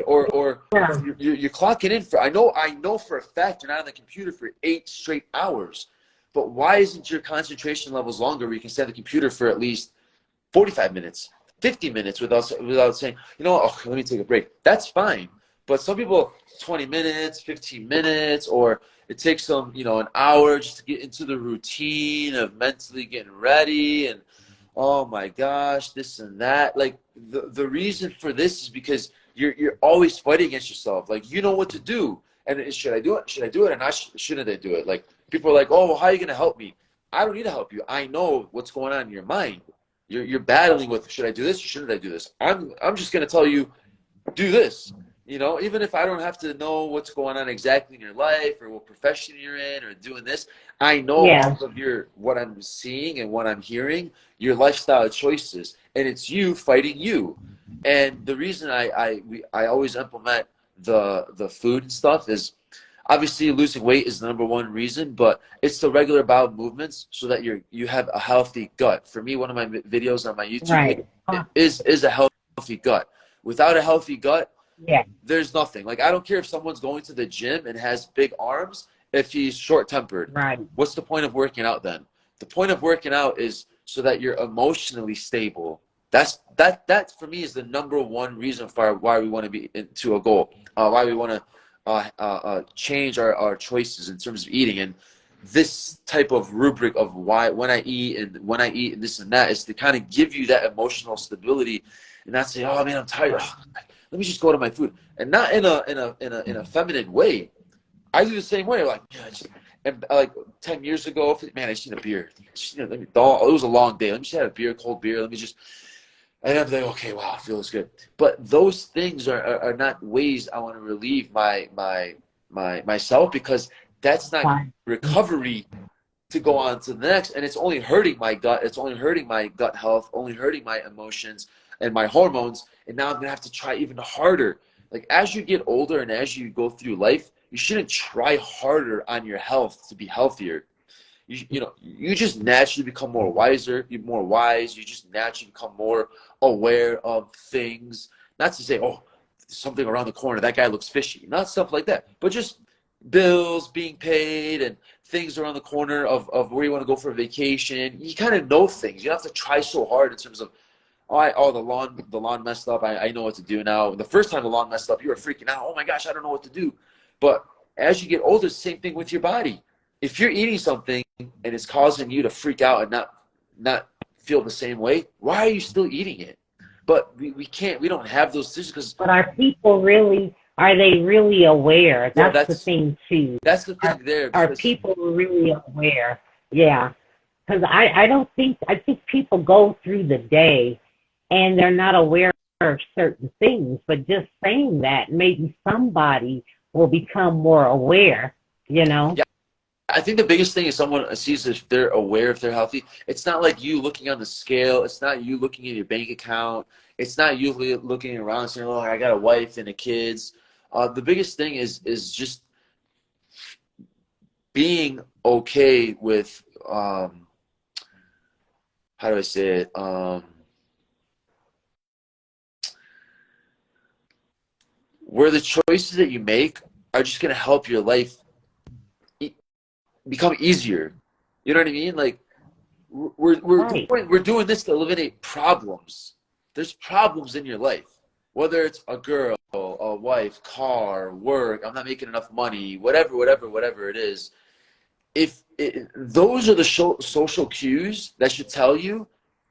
Or yeah, you're clocking in for. I know for a fact you're not on the computer for 8 straight hours. But why isn't your concentration levels longer where you can stay on the computer for at least 45 minutes, 50 minutes without saying, oh, let me take a break. That's fine. But some people, 20 minutes, 15 minutes, or it takes them, an hour just to get into the routine of mentally getting ready and, oh my gosh, this and that. Like the reason for this is because you're always fighting against yourself. Like you know what to do. And should I do it? Should I do it? And shouldn't I do it? Like people are like, oh, well, how are you going to help me? I don't need to help you. I know what's going on in your mind. You're battling with, should I do this or shouldn't I do this? I'm just going to tell you, do this. Even if I don't have to know what's going on exactly in your life or what profession you're in or doing this, I know yeah, off of what I'm seeing and what I'm hearing, your lifestyle choices, and it's you fighting you. And the reason I always implement the food and stuff is obviously losing weight is the number one reason, but it's the regular bowel movements so that you have a healthy gut. For me, one of my videos on my YouTube page right. is a healthy gut. Without a healthy gut, Yeah, there's nothing. Like I don't care if someone's going to the gym and has big arms if he's short-tempered. right. What's the point of working out then? The point of working out is so that you're emotionally stable. That for me is the number one reason for why we want to be into a goal. Why we want to change our choices in terms of eating. And this type of rubric of why when I eat and this and that is to kind of give you that emotional stability and not say, oh man, I'm tired. Oh, let me just go to my food, and not in a feminine way. I do the same way. Like, yeah, and like 10 years ago, man, I just need a beer. Let me, it was a long day. Let me just have a beer, cold beer. Let me just, and I'm like, okay, wow, it feels good. But those things are not ways I want to relieve myself, because that's not Fine. recovery to go on to the next, and it's only hurting my gut. It's only hurting my gut health, only hurting my emotions and my hormones. And now I'm gonna have to try even harder. Like as you get older and as you go through life, you shouldn't try harder on your health to be healthier. You just naturally become more wiser. You're more wise. You just naturally become more aware of things. Not to say, oh, there's something around the corner, that guy looks fishy. Not stuff like that, but just bills being paid and things around the corner of where you want to go for a vacation. You kind of know things. You don't have to try so hard in terms of, the lawn messed up. I know what to do now. The first time the lawn messed up, you were freaking out. Oh my gosh, I don't know what to do. But as you get older, same thing with your body. If you're eating something and it's causing you to freak out and not feel the same way, why are you still eating it? But we don't have those decisions because, But are they really aware? well, That's the thing too. that's the Are, thing there are because, people really aware? Yeah. Because I think people go through the day and they're not aware of certain things, but just saying that, maybe somebody will become more aware, you know? yeah, I think the biggest thing is someone sees if they're aware if they're healthy. It's not like you looking on the scale. It's not you looking at your bank account. It's not you looking around and saying, "Oh, I got a wife and a kids." The biggest thing is just being okay with, how do I say it? Where the choices that you make are just gonna help your life e- become easier. You know what I mean? Like, Right. we're doing this to eliminate problems. There's problems in your life, whether it's a girl, a wife, car, work. I'm not making enough money, whatever it is. If those are the social cues that should tell you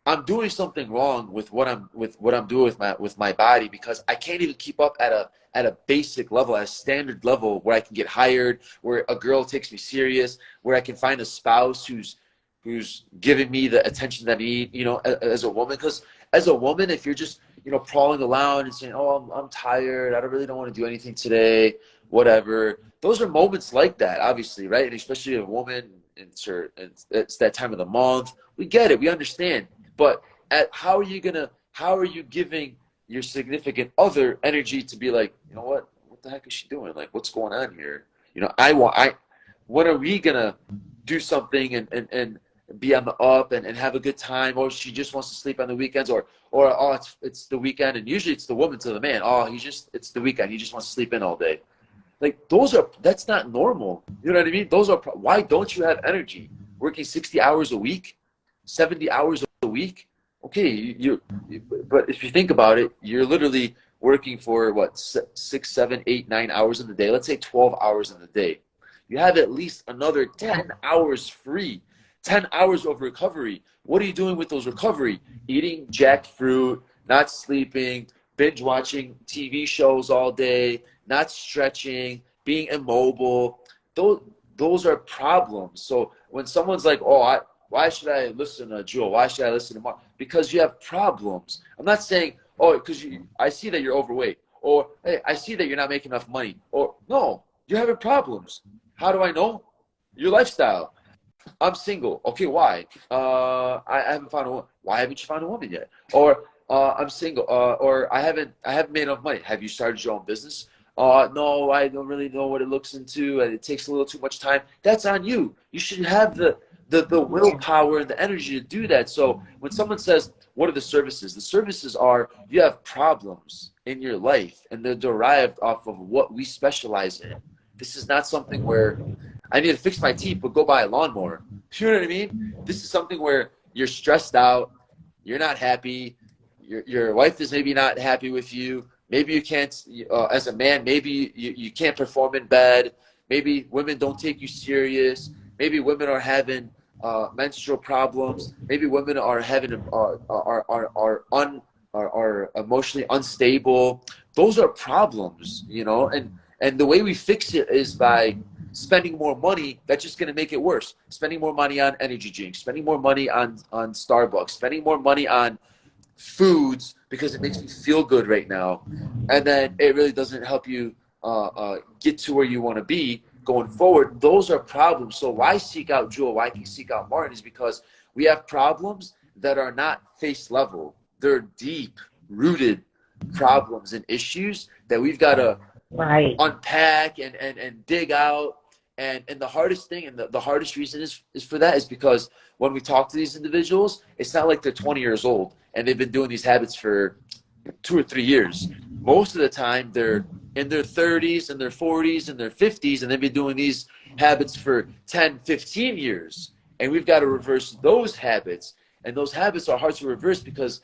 I'm doing something wrong with what I'm doing with my body, because I can't even keep up at a basic level, at a standard level where I can get hired, where a girl takes me serious, where I can find a spouse who's giving me the attention that I need, as a woman. Because as a woman, if you're just, crawling around and saying, "Oh, I'm tired. I don't want to do anything today," whatever. Those are moments like that, obviously, right? And especially a woman, it's that time of the month. We get it. We understand. But how are you giving your significant other energy to be like, you know what the heck is she doing? Like, what's going on here? When are we gonna do something and be on the up and have a good time? Or she just wants to sleep on the weekends, or oh, it's the weekend, and usually it's the woman to the man. Oh, it's the weekend. He just wants to sleep in all day. Like, that's not normal. You know what I mean? Why don't you have energy? Working 60 hours a week, 70 hours a week. Okay, but if you think about it, you're literally working for what, 6, 7, 8, 9 hours in the day. Let's say 12 hours in the day. You have at least another 10 hours free, 10 hours of recovery. What are you doing with those recovery? Eating jackfruit, not sleeping, binge watching TV shows all day, not stretching, being immobile. Those are problems. So when someone's like, "Oh, why should I listen to Jewel? Why should I listen to Mark?" Because you have problems. I'm not saying, "Oh, because I see that you're overweight," or, "Hey, I see that you're not making enough money," or, no, you're having problems. How do I know? Your lifestyle. I'm single. Okay, why? I haven't found a woman. Why haven't you found a woman yet? Or, I'm single. Or I haven't made enough money. Have you started your own business? No, I don't really know what it looks into, and it takes a little too much time. That's on you. You should have the willpower and the energy to do that. So when someone says, "What are the services?" The services are, you have problems in your life, and they're derived off of what we specialize in. This is not something where I need to fix my teeth, but go buy a lawnmower. You know what I mean? This is something where you're stressed out, you're not happy, your wife is maybe not happy with you. Maybe you can't, as a man, maybe you can't perform in bed. Maybe women don't take you serious. Maybe women are having menstrual problems. Maybe women are having are emotionally unstable. Those are problems, and the way we fix it is by spending more money. That's just going to make it worse. Spending more money on energy drinks, spending more money on Starbucks, spending more money on foods because it makes me feel good right now, and then it really doesn't help you get to where you want to be going forward. Those are problems. So why seek out Jewel? Why can seek out Martin? Is because we have problems that are not face level. They're deep rooted problems and issues that we've got to Right. unpack and dig out. And the hardest thing, and the hardest reason is for that is because when we talk to these individuals, it's not like they're 20 years old and they've been doing these habits for 2 or 3 years. Most of the time they're in their 30s and their 40s and their 50s, and they've been doing these habits for 10, 15 years. And we've got to reverse those habits. And those habits are hard to reverse because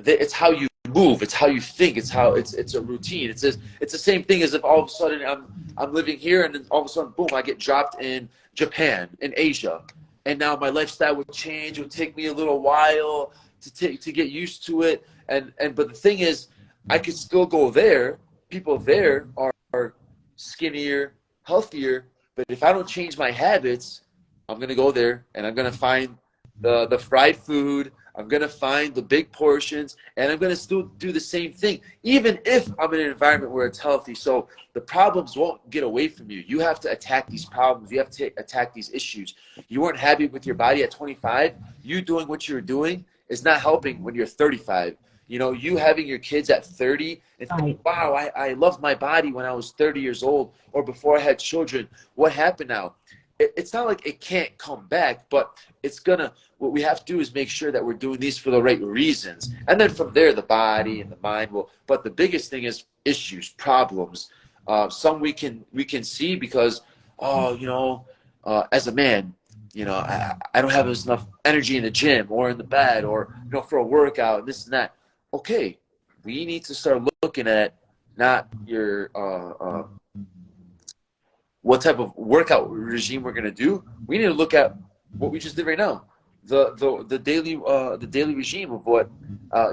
it's how you move, it's how you think, it's a routine. It's the same thing as if all of a sudden I'm living here and then all of a sudden boom, I get dropped in Japan, in Asia, and now my lifestyle would change. It would take me a little while to get used to it, and but the thing is, I could still go there. People there are skinnier, healthier, but if I don't change my habits, I'm gonna go there and I'm gonna find the fried food. I'm going to find the big portions, and I'm going to still do the same thing, even if I'm in an environment where it's healthy. So the problems won't get away from you. You have to attack these problems. You have to attack these issues. You weren't happy with your body at 25. You doing what you're doing is not helping when you're 35. You know, you having your kids at 30 and thinking, wow, I loved my body when I was 30 years old or before I had children. What happened now? It's not like it can't come back, but it's gonna, what we have to do is make sure that we're doing these for the right reasons. And then from there, the body and the mind will, but the biggest thing is issues, problems. Some we can see because, as a man, I don't have enough energy in the gym or in the bed or, for a workout and this and that. Okay, we need to start looking at not your, what type of workout regime we're going to do. We need to look at what we just did right now, the daily regime of what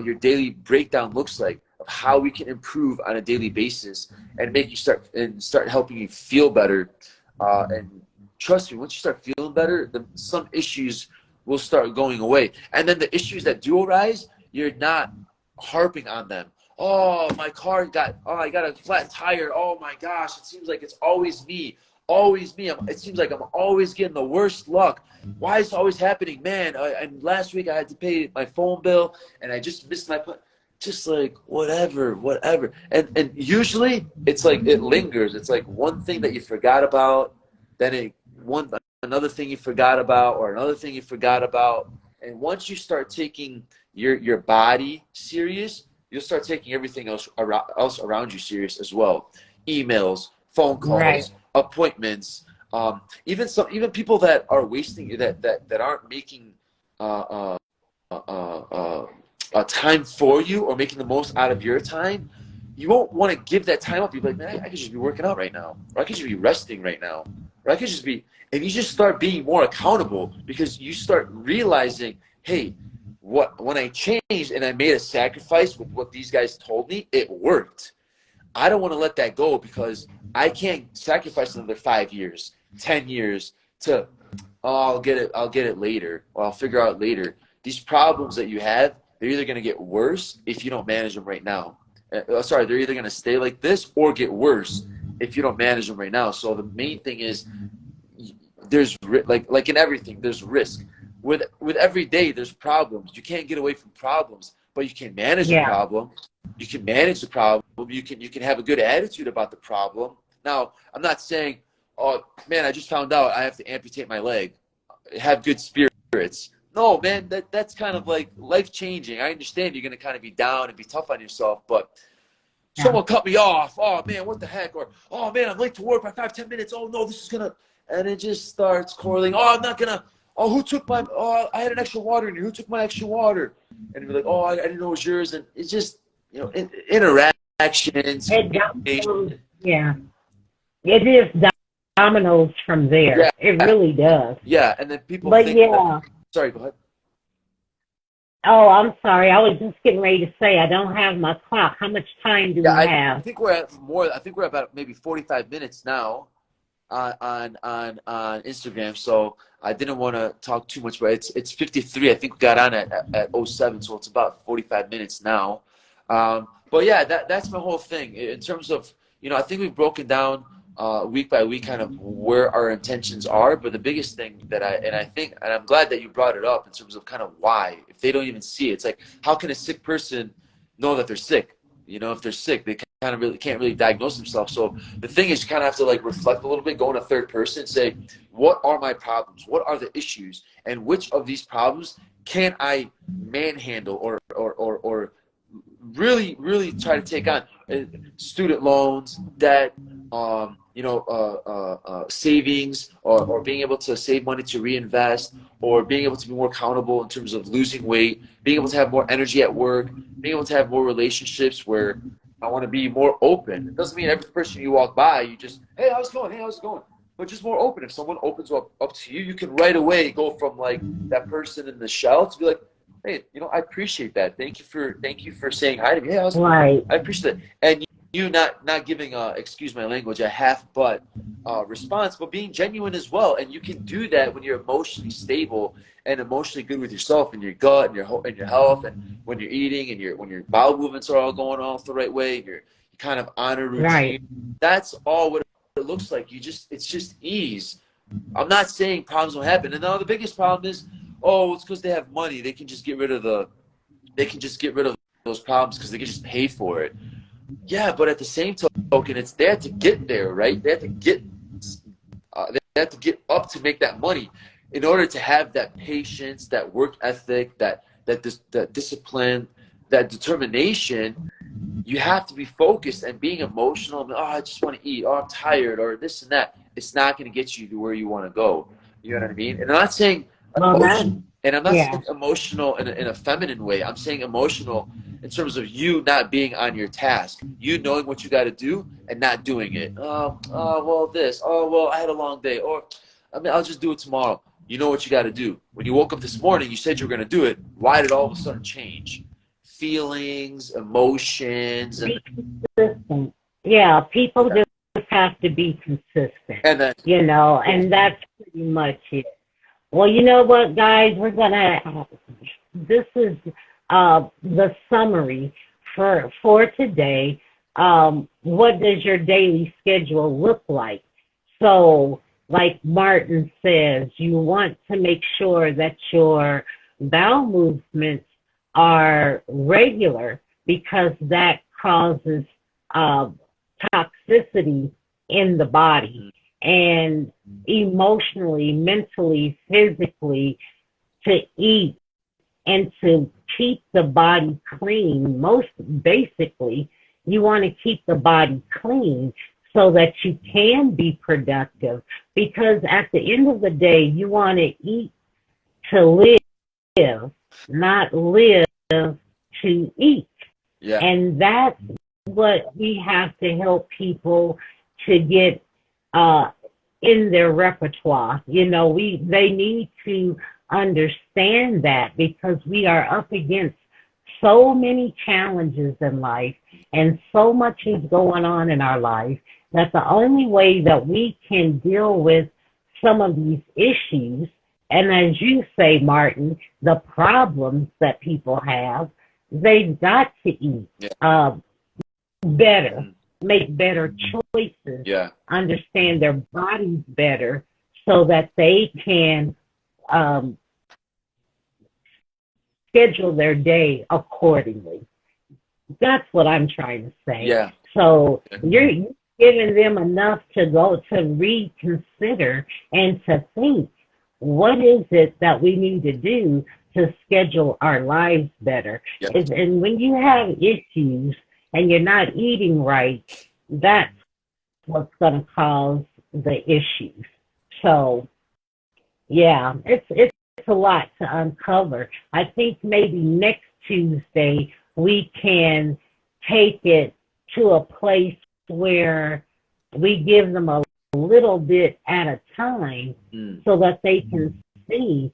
your daily breakdown looks like, of how we can improve on a daily basis and make you start helping you feel better. And trust me, once you start feeling better, some issues will start going away. And then the issues that do arise, you're not harping on them. Oh, my car I got a flat tire. Oh my gosh, it seems like it's always me. Always me. It seems like I'm always getting the worst luck. Why is it always happening? Man, and last week I had to pay my phone bill and I just missed my just like whatever. And usually it's like it lingers. It's like one thing that you forgot about, then another thing you forgot about, or another thing you forgot about. And once you start taking your body serious, you'll start taking everything else around you serious as well. Emails, phone calls, appointments, even people that are wasting that aren't making a time for you or making the most out of your time. You won't want to give that time up. You'll be like, man, I could just be working out right now, or I could just be resting right now, or I could just be, and you just start being more accountable because you start realizing, hey, when I changed and I made a sacrifice with what these guys told me, it worked. I don't want to let that go because I can't sacrifice another 5 years, 10 years to, I'll get it later, or I'll figure out later. These problems that you have, they're either going to get worse if you don't manage them right now. They're either going to stay like this or get worse if you don't manage them right now. So the main thing is, there's like in everything, there's risk. With every day, there's problems. You can't get away from problems, but you can manage the problem. You can manage the problem. You can have a good attitude about the problem. Now, I'm not saying, oh man, I just found out I have to amputate my leg. Have good spirits. No, man, that's kind of like life changing. I understand you're gonna kind of be down and be tough on yourself, but someone cut me off. Oh man, what the heck? Or oh man, I'm late to work by 5-10 minutes. Oh no, this is gonna, and it just starts correlating. Oh, I'm not gonna. Oh, who took my? Oh, I had an extra water in here. Who took my extra water? And you're like, oh, I didn't know it was yours. And it's just, interactions. Yeah, it is dominoes from there. Yeah, It really does. yeah. And then people But think. Sorry, go ahead. Oh, I'm sorry. I was just getting ready to say I don't have my clock. How much time do we have? I think we're at more. I think we're about maybe 45 minutes now on Instagram. So I didn't want to talk too much, but it's 53. I think we got on at 07, so it's about 45 minutes now. But yeah, that's my whole thing in terms of, I think we've broken down week by week kind of where our intentions are. But the biggest thing that I'm glad that you brought it up in terms of kind of why. If they don't even see it, it's like, how can a sick person know that they're sick? If they're sick, they kind of really can't really diagnose themselves. So the thing is, you kind of have to like reflect a little bit, go in a third person, say, what are my problems? What are the issues? And which of these problems can I manhandle or really try to take on student loans, debt, savings, or being able to save money to reinvest, or being able to be more accountable in terms of losing weight, being able to have more energy at work, being able to have more relationships where I want to be more open. It doesn't mean every person you walk by, you just, hey, how's it going? Hey, how's it going? But just more open. If someone opens up to you, you can right away go from like that person in the shell to be like, hey, I appreciate that. Thank you for saying hi to me. Hey, Right. I appreciate it. And you not giving excuse my language, a half butt response, but being genuine as well. And you can do that when you're emotionally stable and emotionally good with yourself and your gut and your health, and when you're eating and when your bowel movements are all going off the right way, and you're kind of on a Right. routine. That's all what it looks like. It's just ease. I'm not saying problems don't happen. And now the biggest problem is, oh, it's because they have money. They can just get rid of those problems because they can just pay for it. Yeah, but at the same token, it's they have to get there, right? They have to get up to make that money in order to have that patience, that work ethic, that discipline, that determination. You have to be focused, and being emotional. Oh, I just want to eat. Oh, I'm tired, or this and that. It's not going to get you to where you want to go. You know what I mean? And I'm not saying Well, that, emotion, and I'm not yeah. saying emotional in a feminine way. I'm saying emotional in terms of you not being on your task, you knowing what you got to do and not doing it. Well, this. Oh, well, I had a long day, or I mean, I'll just do it tomorrow. You know what you got to do. When you woke up this morning, you said you were going to do it. Why did all of a sudden change? Feelings, emotions, and Be consistent. Yeah, people just have to be consistent, and then yeah, and that's pretty much it. Well, you know what, guys? This is the summary for today. What does your daily schedule look like? So, like Martin says, you want to make sure that your bowel movements are regular because that causes uh, toxicity in the body and emotionally, mentally, physically to eat and to keep the body clean. Most basically, you want to keep the body clean so that you can be productive because at the end of the day, you want to eat to live, not live to eat. yeah, And that's what we have to help people to get uh, in their repertoire. They need to understand that because we are up against so many challenges in life and so much is going on in our life that the only way that we can deal with some of these issues, and as you say, Martin, the problems that people have, they've got to eat yeah, uh, better, mhm, make better choices, yeah, understand their bodies better so that they can um, schedule their day accordingly. That's what I'm trying to say. yeah, So yeah, you're giving them enough to go to reconsider and to think, what is it that we need to do to schedule our lives better? yeah. And when you have issues and you're not eating right, that's what's going to cause the issues. So yeah, it's a lot to uncover. I think maybe next Tuesday we can take it to a place where we give them a little bit at a time Mm, so that they can see,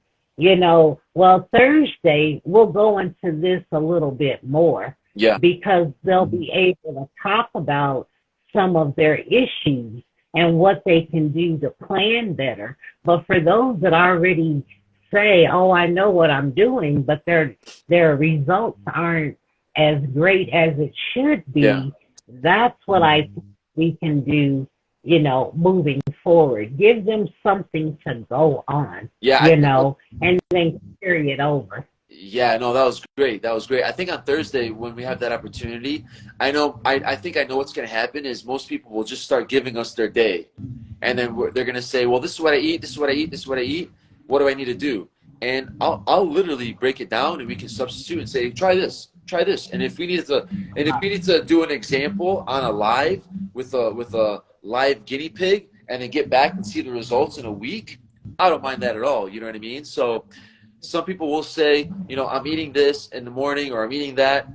well, Thursday we'll go into this a little bit more yeah, because they'll be able to talk about some of their issues and what they can do to plan better. But for those that already say, "Oh, I know what I'm doing," but their results aren't as great as it should yeah, be, that's what I think we can do, moving forward. Give them something to go on, yeah. and then carry it over. Yeah, no, that was great. That was great. I think on Thursday when we have that opportunity, I think I know what's going to happen is most people will just start giving us their day, and then they're going to say, well, this is what I eat, this is what I eat, this is what I eat. What do I need to do? And I'll literally break it down, and we can substitute and say, try this. try this. And if we need to do an example on a live with a live guinea pig and then get back and see the results in a week, I don't mind that at all. You know what I mean? So some people will say, I'm eating this in the morning or I'm eating that.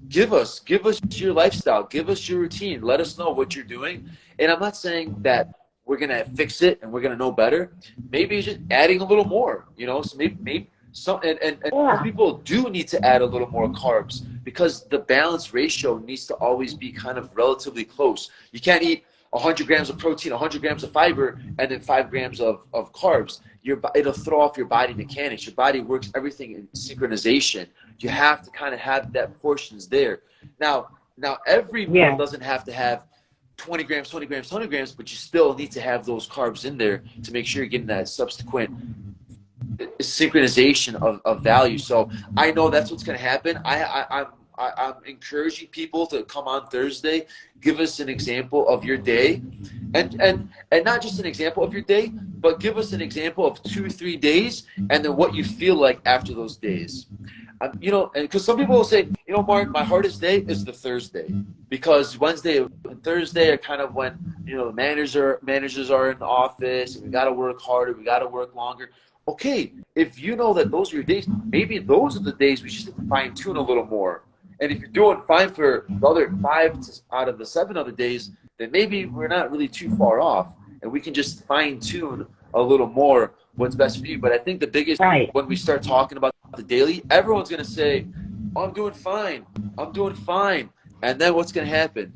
Give us your lifestyle, give us your routine, let us know what you're doing. And I'm not saying that we're gonna fix it and we're gonna know better. Maybe it's just adding a little more, so maybe some and some Yeah. people do need to add a little more carbs because the balance ratio needs to always be kind of relatively close. You can't eat 100 grams of protein, 100 grams of fiber, and then 5 grams of carbs. It'll throw off your body mechanics. Your body works everything in synchronization. You have to kind of have that portions there. Now every meal Yeah. doesn't have to have 20 grams, 20 grams, 100 grams, but you still need to have those carbs in there to make sure you're getting that subsequent synchronization of value. So I know that's what's going to happen. I'm encouraging people to come on Thursday, give us an example of your day, and not just an example of your day, but give us an example of 2-3 days, and then what you feel like after those days. And because some people will say, Mark, my hardest day is the Thursday because Wednesday and Thursday are kind of when the managers are in the office and we got to work harder, we got to work longer. Okay, if you know that those are your days, maybe those are the days we just have to fine tune a little more. And if you're doing fine for the other 5 out of the 7 other days, then maybe we're not really too far off, and we can just fine tune a little more what's best for you. But I think the biggest, Right. when we start talking about the daily, everyone's going to say, oh, I'm doing fine. I'm doing fine. And then what's going to happen?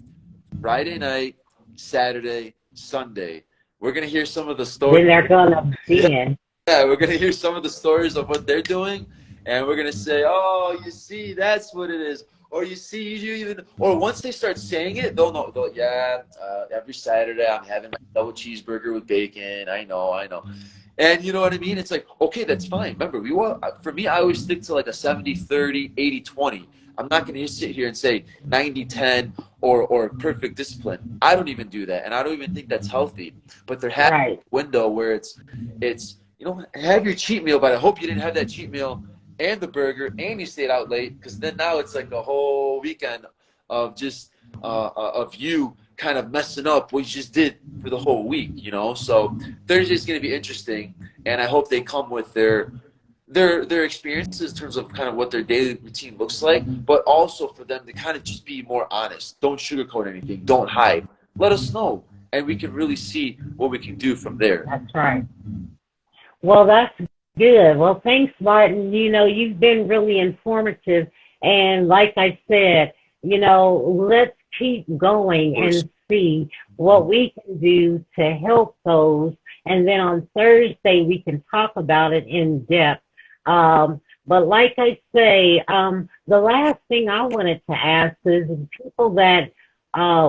Friday night, Saturday, Sunday, we're going to hear some of the stories. Then they're gonna be in. Yeah, we're going to hear some of the stories of what they're doing. And we're going to say, oh, you see, that's what it is. Or you see, or once they start saying it, they'll know. Every Saturday I'm having my double cheeseburger with bacon. I know. And you know what I mean? It's like, okay, that's fine. Remember, for me, I always stick to like a 70-30, 80-20. I'm not going to just sit here and say 90-10 or perfect discipline. I don't even do that. And I don't even think that's healthy. But there has Right. a window where it's have your cheat meal, but I hope you didn't have that cheat meal and the burger and you stayed out late, because then now it's like a whole weekend of just of you kind of messing up what you just did for the whole week, So Thursday's going to be interesting, and I hope they come with their experiences in terms of kind of what their daily routine looks like, but also for them to kind of just be more honest. Don't sugarcoat anything. Don't hide. Let us know, and we can really see what we can do from there. That's right. Well, that's good. Well, thanks, Martin. You've been really informative. And like I said, let's keep going and see what we can do to help those. And then on Thursday, we can talk about it in depth. But like I say, the last thing I wanted to ask is people that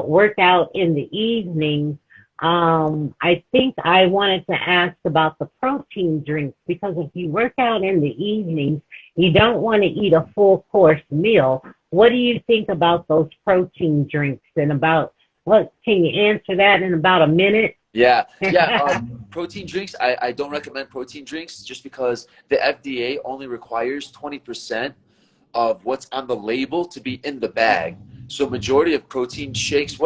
work out in the evenings, I think I wanted to ask about the protein drinks, because if you work out in the evenings, you don't want to eat a full course meal. What do you think about those protein drinks, and can you answer that in about a minute? Yeah. Protein drinks, I don't recommend protein drinks just because the FDA only requires 20% of what's on the label to be in the bag. So majority of protein shakes,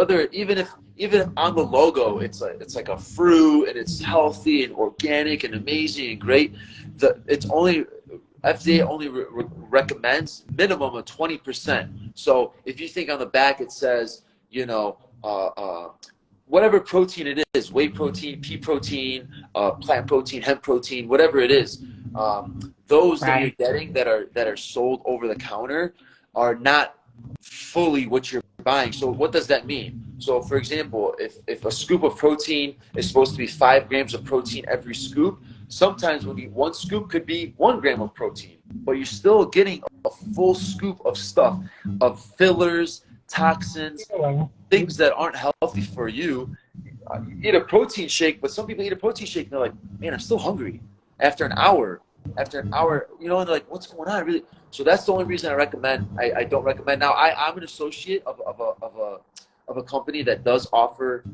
even on the logo, it's like a fruit and it's healthy and organic and amazing and great. FDA only recommends minimum of 20%. So if you think on the back it says, whatever protein it is, whey protein, pea protein, plant protein, hemp protein, whatever it is, those that you're getting that are sold over the counter are not fully what you're buying. So what does that mean? So for example, if a scoop of protein is supposed to be 5 grams of protein every scoop, sometimes when you eat 1 scoop could be 1 gram of protein, but you're still getting a full scoop of stuff, of fillers, toxins, things that aren't healthy for you. You eat a protein shake, but some people eat a protein shake and they're like, man, I'm still hungry after an hour, and they're like, what's going on? Really? So that's the only reason I don't recommend. Now I'm an associate of a company that does offer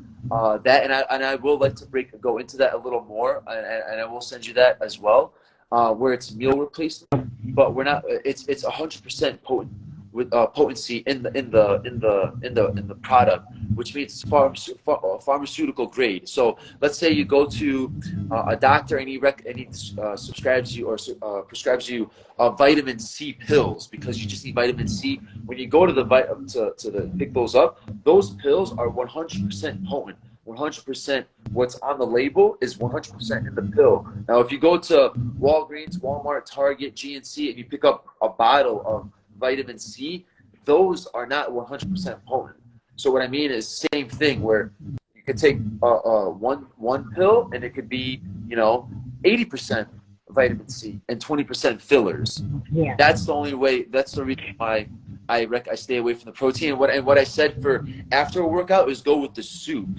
that, and I will like to go into that a little more, and I will send you that as well, where it's meal replacement, but we're not. It's 100% potent. with potency in the product, which means it's pharmaceutical grade. So let's say you go to a doctor and he subscribes you or prescribes you vitamin C pills because you just need vitamin C. When you go to the pick those up, those pills are 100% potent. 100% what's on the label is 100% in the pill. Now, if you go to Walgreens, Walmart, Target, GNC, and you pick up a bottle of vitamin C, those are not 100% potent. So what I mean is same thing where you could take one pill and it could be 80% vitamin C and 20% fillers. Yeah. That's the only way. That's the reason why I stay away from the protein. And what I said for after a workout is go with the soup.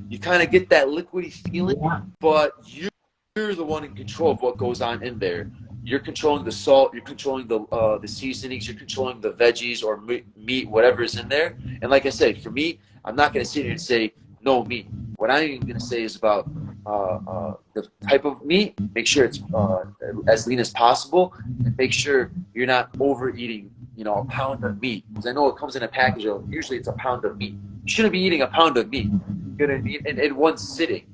You kind of get that liquidy feeling, Yeah. but you're the one in control of what goes on in there. You're controlling the salt, you're controlling the seasonings, you're controlling the veggies or meat, whatever is in there. And like I said, for me, I'm not going to sit here and say no meat. What I'm going to say is about the type of meat. Make sure it's as lean as possible, and make sure you're not overeating. A pound of meat, because I know it comes in a package. Usually, it's a pound of meat. You shouldn't be eating a pound of meat. You're gonna eat in one sitting,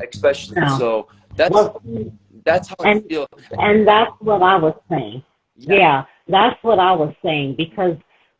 especially. No. So Well, that's how I feel. and that's what I was saying. Yeah, that's what I was saying, because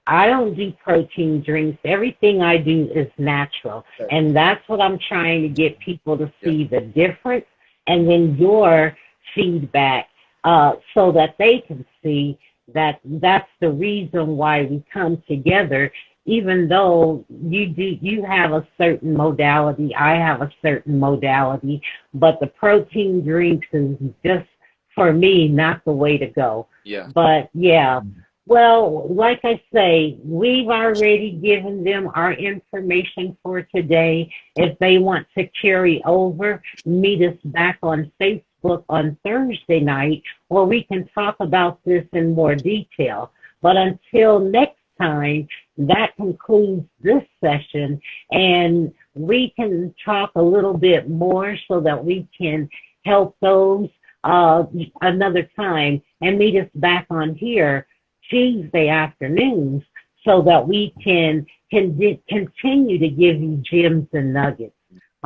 I don't do protein drinks. Everything I do is natural. Okay. And that's what I'm trying to get people to see the difference, and then your feedback, so that they can see that that's the reason why we come together. Even though you have a certain modality, I have a certain modality, but the protein drinks is just, for me, not the way to go. Yeah. But yeah, well, like I say, we've already given them our information for today. If they want to carry over, meet us back on Facebook on Thursday night, where we can talk about this in more detail. But until next time, that concludes this session, and we can talk a little bit more so that we can help those another time, and meet us back on here Tuesday afternoons so that we can continue to give you gems and nuggets.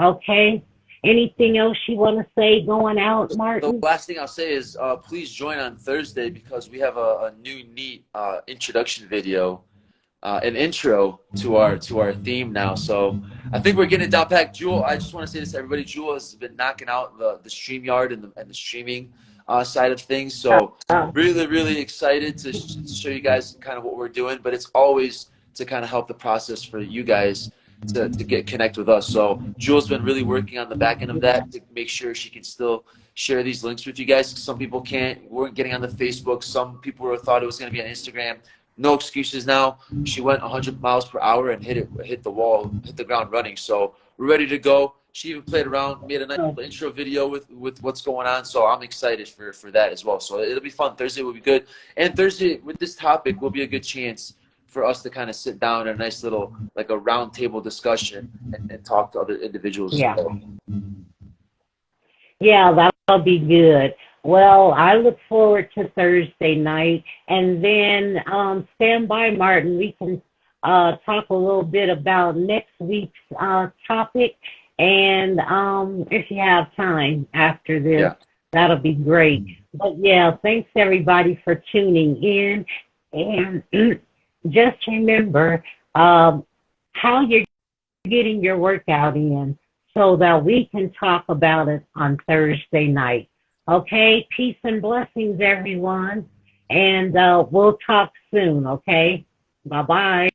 Okay? Anything else you want to say going out, Martin? The last thing I'll say is please join on Thursday, because we have a new neat introduction video, an intro to our theme now. So I think we're getting it down pat. Jewel, I just want to say this to everybody. Jewel has been knocking out the StreamYard and the streaming side of things. So really, really excited to show you guys kind of what we're doing. But it's always to kind of help the process for you guys to get connect with us. So Jewel's been really working on the back end of that to make sure she can still share these links with you guys. Some people weren't getting on the Facebook. Some people thought it was going to be on Instagram. No excuses now. She went 100 miles per hour and hit the wall, hit the ground running. So we're ready to go. She even played around, made a nice little intro video with what's going on. So I'm excited for that as well. So it'll be fun. Thursday will be good. And Thursday with this topic will be a good chance for us to kind of sit down in a nice little, like a round table discussion and talk to other individuals as well. Yeah, that'll be good. Well, I look forward to Thursday night, and then stand by, Martin. We can talk a little bit about next week's topic, and if you have time after this, that'll be great. But yeah, thanks everybody for tuning in, and just remember how you're getting your workout in so that we can talk about it on Thursday night. Okay, peace and blessings, everyone, and we'll talk soon, okay? Bye-bye.